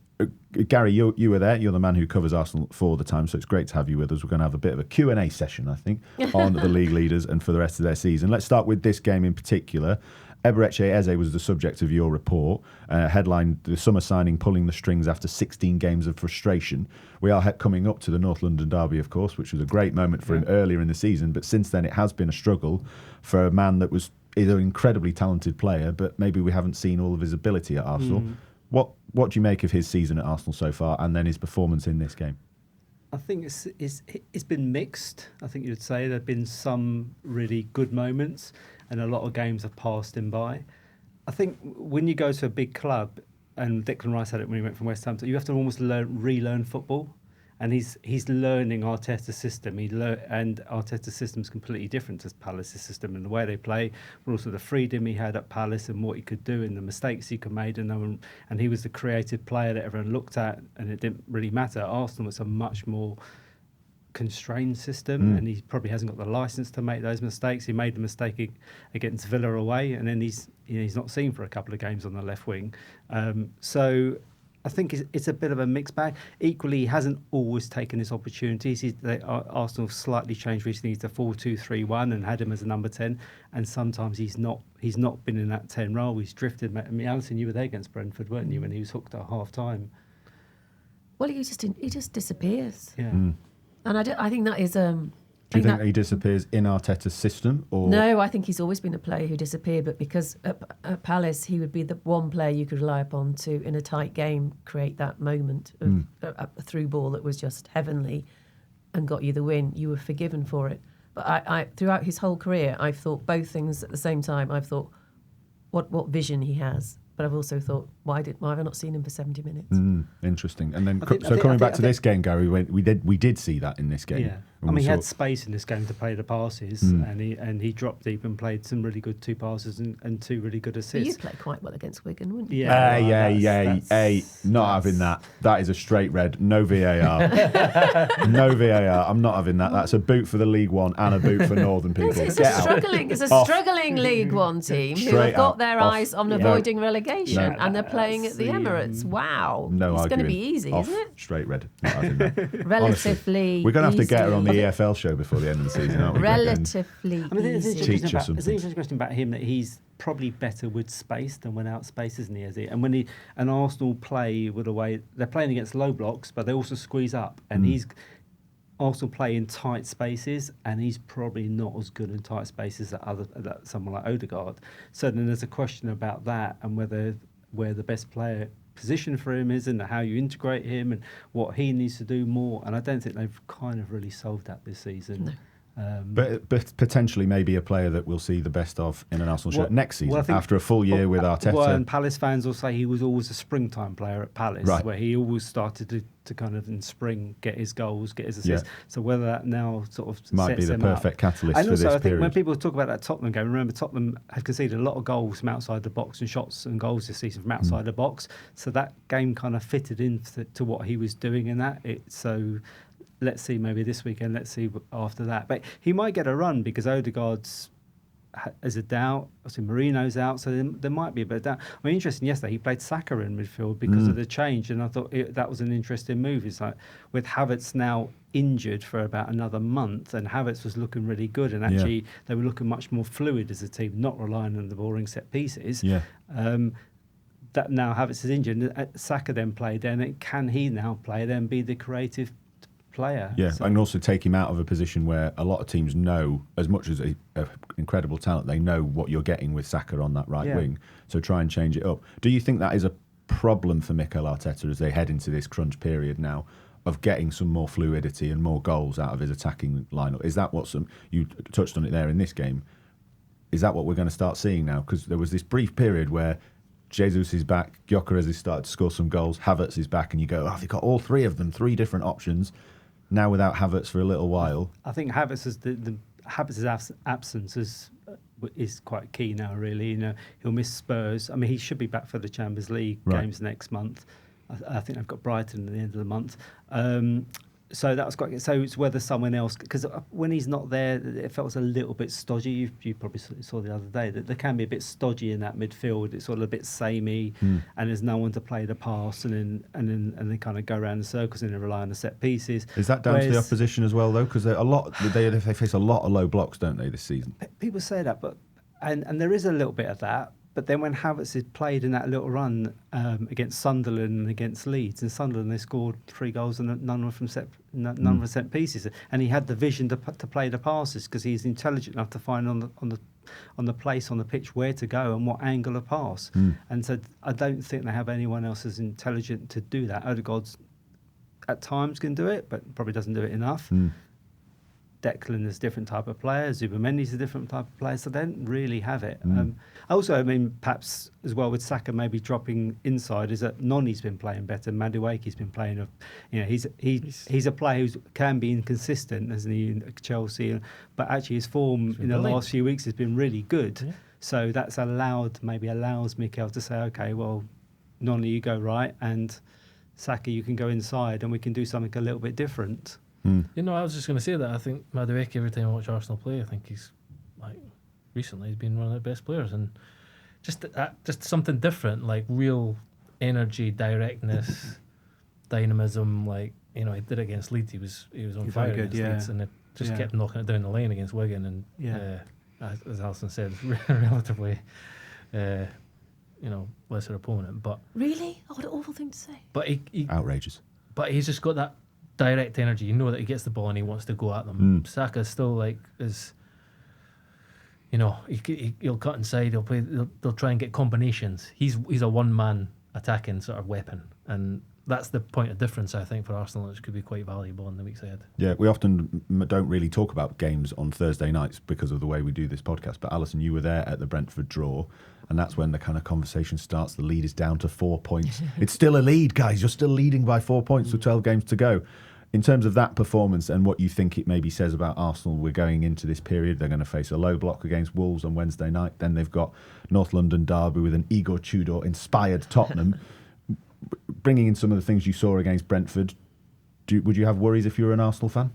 Gary, you were there. You're the man who covers Arsenal for the Times, so it's great to have you with us. We're going to have a bit of a Q&A session, I think, on the league leaders and for the rest of their season. Let's start with this game in particular. Eberechi Eze was the subject of your report. Headline, the summer signing pulling the strings after 16 games of frustration. We are coming up to the North London derby, of course, which was a great moment for him earlier in the season. But since then, it has been a struggle for a man that is an incredibly talented player, but maybe we haven't seen all of his ability at Arsenal. What do you make of his season at Arsenal so far and then his performance in this game? I think it's been mixed. I think you'd say there have been some really good moments and a lot of games have passed him by. I think when you go to a big club, and Declan Rice had it when he went from West Ham, you have to almost relearn football. And he's learning Arteta's system. And Arteta's system is completely different to Palace's system and the way they play, but also the freedom he had at Palace and what he could do and the mistakes he could make. And he was the creative player that everyone looked at, and it didn't really matter. Arsenal was a much more constrained system, and he probably hasn't got the license to make those mistakes. He made the mistake against Villa away, and then he's not seen for a couple of games on the left wing. So I think it's a bit of a mixed bag. Equally, he hasn't always taken his opportunities. Arsenal have slightly changed recently to 4-2-3-1 and had him as a number 10. And sometimes he's not been in that 10 role. He's drifted. I mean, Alyson, you were there against Brentford, weren't you, when he was hooked at half time? Well, he just disappears. Yeah. And I think that is. Do you think he disappears in Arteta's system? Or? No, I think he's always been a player who disappeared, but because at Palace he would be the one player you could rely upon to, in a tight game, create that moment of a through ball that was just heavenly and got you the win. You were forgiven for it. But I throughout his whole career, I've thought both things at the same time. I've thought what vision he has. But I've also thought, why have I not seen him for 70 minutes? Interesting. And then, coming back to this game, Gary, we did see that in this game. Yeah. I mean, he had space in this game to play the passes, and he dropped deep and played some really good 2 passes and 2 really good assists. But you played quite well against Wigan, wouldn't you? Not having that. That is a straight red. No VAR. No VAR. I'm not having that. That's a boot for the League One and a boot for Northern people. It's a struggling League One team who have got their eyes on avoiding relegation, and they're playing at the Emirates. Wow. No it's arguing. going to be easy, Off, isn't it? Straight red. Not having that. Relatively Honestly, we're going to have to get her on the easy. EFL show before the end of the season, aren't we? Relatively I mean, there's an easy. interesting question about him, that he's probably better with space than without space, isn't he? And Arsenal play with a way they're playing against low blocks, but they also squeeze up, and Arsenal play in tight spaces, and he's probably not as good in tight spaces that someone like Odegaard. So then there's a question about that and where the best player position for him is and how you integrate him and what he needs to do more. And I don't think they've kind of really solved that this season. No. But potentially maybe a player that we'll see the best of in an Arsenal shirt next season, after a full year with Arteta. Well, and Palace fans will say he was always a springtime player at Palace, right, where he always started to kind of in spring get his goals, get his assists. Yeah. So whether that now sort of might be the perfect catalyst and for also, this I think period. when people talk about that Tottenham game, remember Tottenham have conceded a lot of goals from outside the box and shots and goals this season from outside the box. So that game kind of fitted into what he was doing in that. So let's see, maybe this weekend, let's see after that. But he might get a run because Odegaard's is a doubt. Obviously, Marino's out, so there might be a bit of doubt. I mean, interesting, yesterday he played Saka in midfield because of the change, and I thought that was an interesting move. It's like with Havertz now injured for about another month, and Havertz was looking really good, and actually they were looking much more fluid as a team, not relying on the boring set pieces. Yeah. That now Havertz is injured, Saka then played there, and can he now play there and be the creative player? Yeah, So, and also take him out of a position where a lot of teams know, as much as a incredible talent, they know what you're getting with Saka on that right wing. So try and change it up. Do you think that is a problem for Mikel Arteta as they head into this crunch period now of getting some more fluidity and more goals out of his attacking lineup? Is that what you touched on it there in this game? Is that what we're going to start seeing now? Because there was this brief period where Jesus is back, Gyökeres has started to score some goals, Havertz is back, and you go, they've got all three of them, three different options. Now without Havertz for a little while. I think Havertz's absence is quite key now, really. You know, he'll miss Spurs. I mean, he should be back for the Champions League games next month. I think they've got Brighton at the end of the month. So that was quite good. So it's whether someone else, because when he's not there, it felt a little bit stodgy. You probably saw the other day that there can be a bit stodgy in that midfield. It's sort of a bit samey, and there's no one to play the pass, and they kind of go around in circles and they rely on the set pieces. Is that down to the opposition as well, though? Because they face a lot of low blocks, don't they, this season? People say that, but and there is a little bit of that. But then when Havertz had played in that little run against Sunderland and against Leeds, in Sunderland they scored 3 goals and none were from set pieces, and he had the vision to play the passes because he's intelligent enough to find on the place on the pitch where to go and what angle to pass. And so I don't think they have anyone else as intelligent to do that. Odegaard's at times can do it, but probably doesn't do it enough. Declan is a different type of player. Zubamendi's a different type of player, so they don't really have it. Also, I mean, perhaps as well with Saka maybe dropping inside is that Noni's been playing better. Madueke's been playing. He's a player who can be inconsistent, isn't he, in Chelsea? But actually, his form in the last few weeks has been really good. Yeah. So that's allows Mikel to say, okay, well, Noni, you go right, and Saka, you can go inside, and we can do something a little bit different. You know, I was just going to say that I think Madueke, every time I watch Arsenal play, I think he's recently he's been one of the best players, and just something different, like real energy, directness, dynamism. Like, you know, he did it against Leeds. He was on fire against Leeds, and it just kept knocking it down the lane against Wigan. And as Alyson said, relatively, lesser opponent. But really, what an awful thing to say. But he outrageous. But he's just got that direct energy. You know that he gets the ball and he wants to go at them. Saka still he'll cut inside. He'll play. They'll try and get combinations. He's a one-man attacking sort of weapon, and that's the point of difference, I think, for Arsenal, which could be quite valuable in the weeks ahead. Yeah, we often don't really talk about games on Thursday nights because of the way we do this podcast. But Alyson, you were there at the Brentford draw, and that's when the kind of conversation starts. The lead is down to 4 points. It's still a lead, guys. You're still leading by 4 points with 12 games to go. In terms of that performance and what you think it maybe says about Arsenal, we're going into this period. They're going to face a low block against Wolves on Wednesday night. Then they've got North London derby with an Igor Tudor inspired Tottenham. Bringing in some of the things you saw against Brentford, would you have worries if you were an Arsenal fan?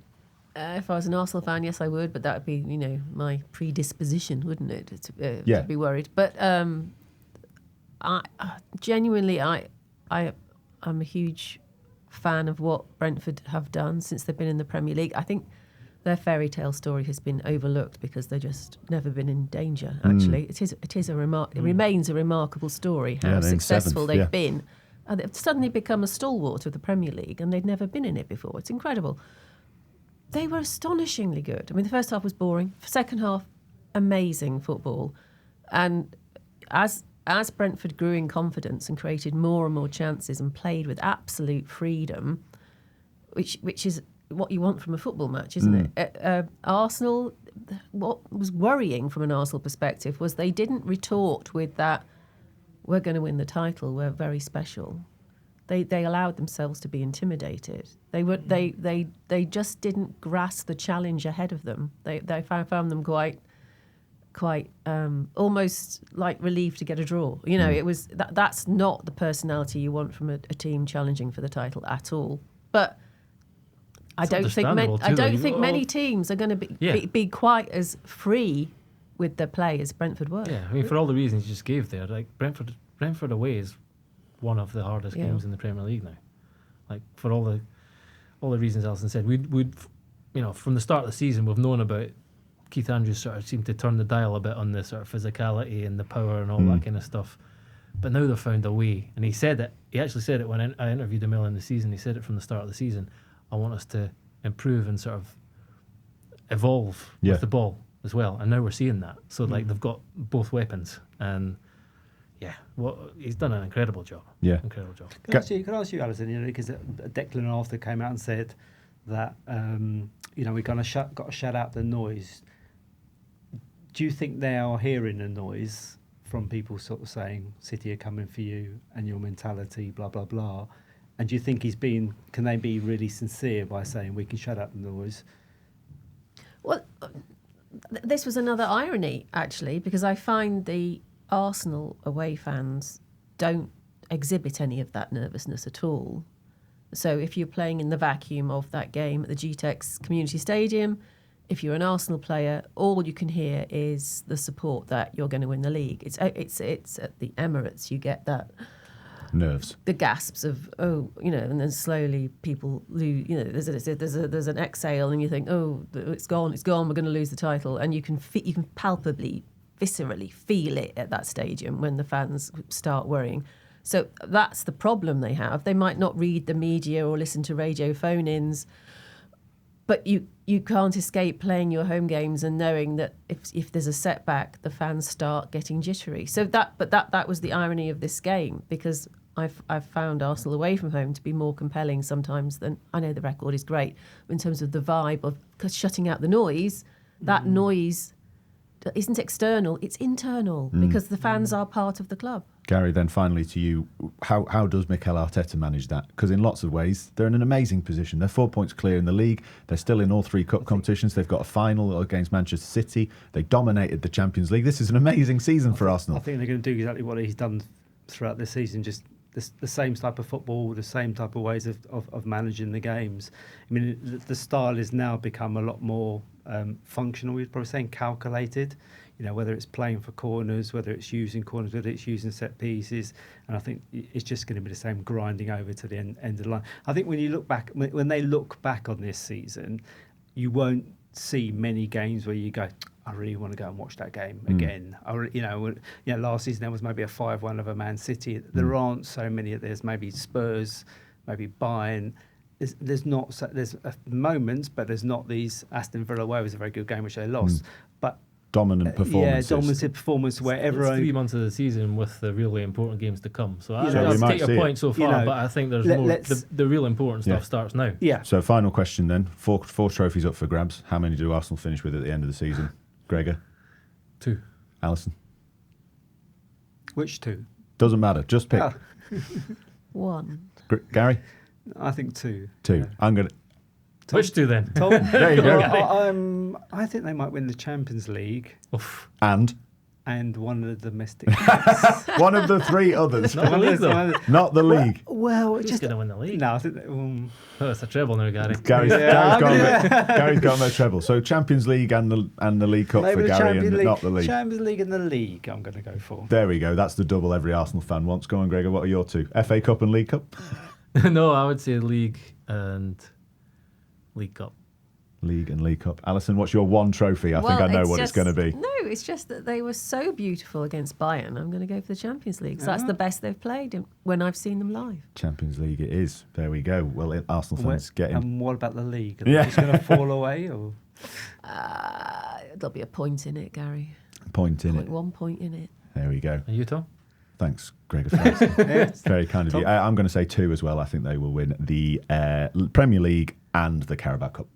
If I was an Arsenal fan, yes, I would. But that would be, my predisposition, wouldn't it, to be worried? But I genuinely, I'm a huge fan of what Brentford have done since they've been in the Premier League. I think their fairy tale story has been overlooked because they've just never been in danger. Actually, it remains a remarkable story how successful they've been. They've suddenly become a stalwart of the Premier League, and they'd never been in it before. It's incredible. They were astonishingly good. I mean, the first half was boring. Second half, amazing football. And as Brentford grew in confidence and created more and more chances and played with absolute freedom, which is what you want from a football match, isn't it? Arsenal, what was worrying from an Arsenal perspective was they didn't retort with that, we're going to win the title, we're very special. They allowed themselves to be intimidated. They just didn't grasp the challenge ahead of them. They found them quite almost like relieved to get a draw. You know, it was that's not the personality you want from a team challenging for the title at all. But I don't think many teams are going to be quite as free with their play as Brentford were. Yeah, I mean, for all the reasons you just gave there, like Brentford away is one of the hardest games in the Premier League now. Like, for all the reasons Alyson said, we'd from the start of the season we've known about Keith Andrews sort of seemed to turn the dial a bit on the sort of physicality and the power and all that kind of stuff. But now they've found a way, and he said it. He actually said it when I interviewed him earlier in the season. He said it from the start of the season. I want us to improve and sort of evolve with the ball as well. And now we're seeing that. So like they've got both weapons, and he's done an incredible job. Yeah, incredible job. Can I ask you, Alyson? You know, because Declan Arthur came out and said that we got to shut out the noise. Do you think they are hearing the noise from people sort of saying City are coming for you and your mentality, blah blah blah? And do you think can they be really sincere by saying we can shut up the noise? Well, this was another irony actually, because I find the Arsenal away fans don't exhibit any of that nervousness at all. So if you're playing in the vacuum of that game at the GTEX Community Stadium, if you're an Arsenal player, all you can hear is the support that you're going to win the league. It's at the Emirates you get that nerves, the gasps of and then slowly people lose. You know, there's an exhale, and you think, it's gone, we're going to lose the title, and you can palpably, viscerally feel it at that stadium when the fans start worrying. So that's the problem they have. They might not read the media or listen to radio phone-ins, but you can't escape playing your home games and knowing that if there's a setback, the fans start getting jittery. So that was the irony of this game, because I've found Arsenal away from home to be more compelling sometimes than, I know the record is great, in terms of the vibe of shutting out the noise. That noise isn't external, it's internal, because the fans are part of the club. Gary, then finally to you, how does Mikel Arteta manage that? Because in lots of ways, they're in an amazing position. They're 4 points clear in the league. They're still in all three cup competitions. They've got a final against Manchester City. They dominated the Champions League. This is an amazing season for Arsenal. I think they're going to do exactly what he's done throughout this season, just the same type of football, the same type of ways of managing the games. I mean, the style has now become a lot more functional, we'd probably say, calculated. You know, whether it's playing for corners, whether it's using corners, whether it's using set pieces. And I think it's just going to be the same grinding over to the end of the line. I think when they look back on this season, you won't see many games where you go, I really want to go and watch that game again. Last season there was maybe a 5-1 of a Man City. There aren't so many. There's maybe Spurs, maybe Bayern. There's moments, but there's not these. Aston Villa away was a very good game, which they lost. But dominant performance. Yeah, dominant performance where everyone. 3 months of the season with the really important games to come. So I'll take your point so far, but I think there's more. The real important stuff starts now. Yeah. So final question then: four trophies up for grabs. How many do Arsenal finish with at the end of the season? Gregor? 2. Alyson? Which 2? Doesn't matter. Just pick. 1. Gary? I think 2. 2. Yeah. I'm going to. Which 2 then? Tom? There you go. I think they might win the Champions League. Oof. And one of the domestic. One of the 3 others. Not the league, though. Not the league. Well, Who's going to win the league? No, I think. It's a treble now, Gary. Gary's got no treble. So Champions League and the League Cup for Gary, and not the league. Champions League and the league, I'm going to go for. There we go. That's the double every Arsenal fan wants. Go on, Gregor. What are your 2? FA Cup and League Cup? No, I would say league and League Cup. League and League Cup. Alyson, what's your one trophy? I think I know what it's going to be. No, it's just that they were so beautiful against Bayern. I'm going to go for the Champions League. So that's the best they've played when I've seen them live. Champions League it is. There we go. Well, Arsenal fans get in. And what about the league? Are they just going to fall away? Or? There'll be a point in it, Gary. Point in it. 1 point in it. There we go. And you, Tom? Thanks, Gregor. Very kind of you. I'm going to say 2 as well. I think they will win the Premier League and the Carabao Cup.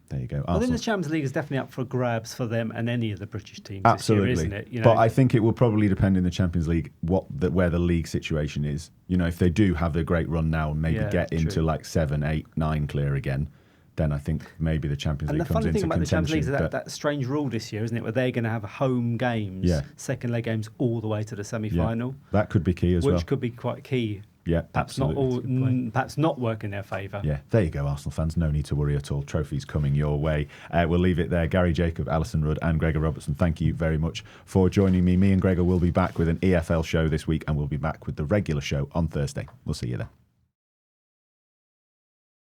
There you go. I think the Champions League is definitely up for grabs for them and any of the British teams Absolutely. this year, isn't it? You know? But I think it will probably depend in the Champions League where the league situation is. You know, if they do have a great run now and maybe get into like 7, 8, 9 clear again, then I think maybe the Champions League comes into contention. And the funny thing about the Champions League is that strange rule this year, isn't it, where they're going to have home games, second leg games all the way to the semi-final. Yeah. That could be key as well. Which could be quite key. Yeah, perhaps absolutely. perhaps not work in their favour. Yeah, there you go, Arsenal fans. No need to worry at all. Trophies coming your way. We'll leave it there. Gary Jacob, Alyson Rudd and Gregor Robertson, thank you very much for joining me. Me and Gregor will be back with an EFL show this week, and we'll be back with the regular show on Thursday. We'll see you then.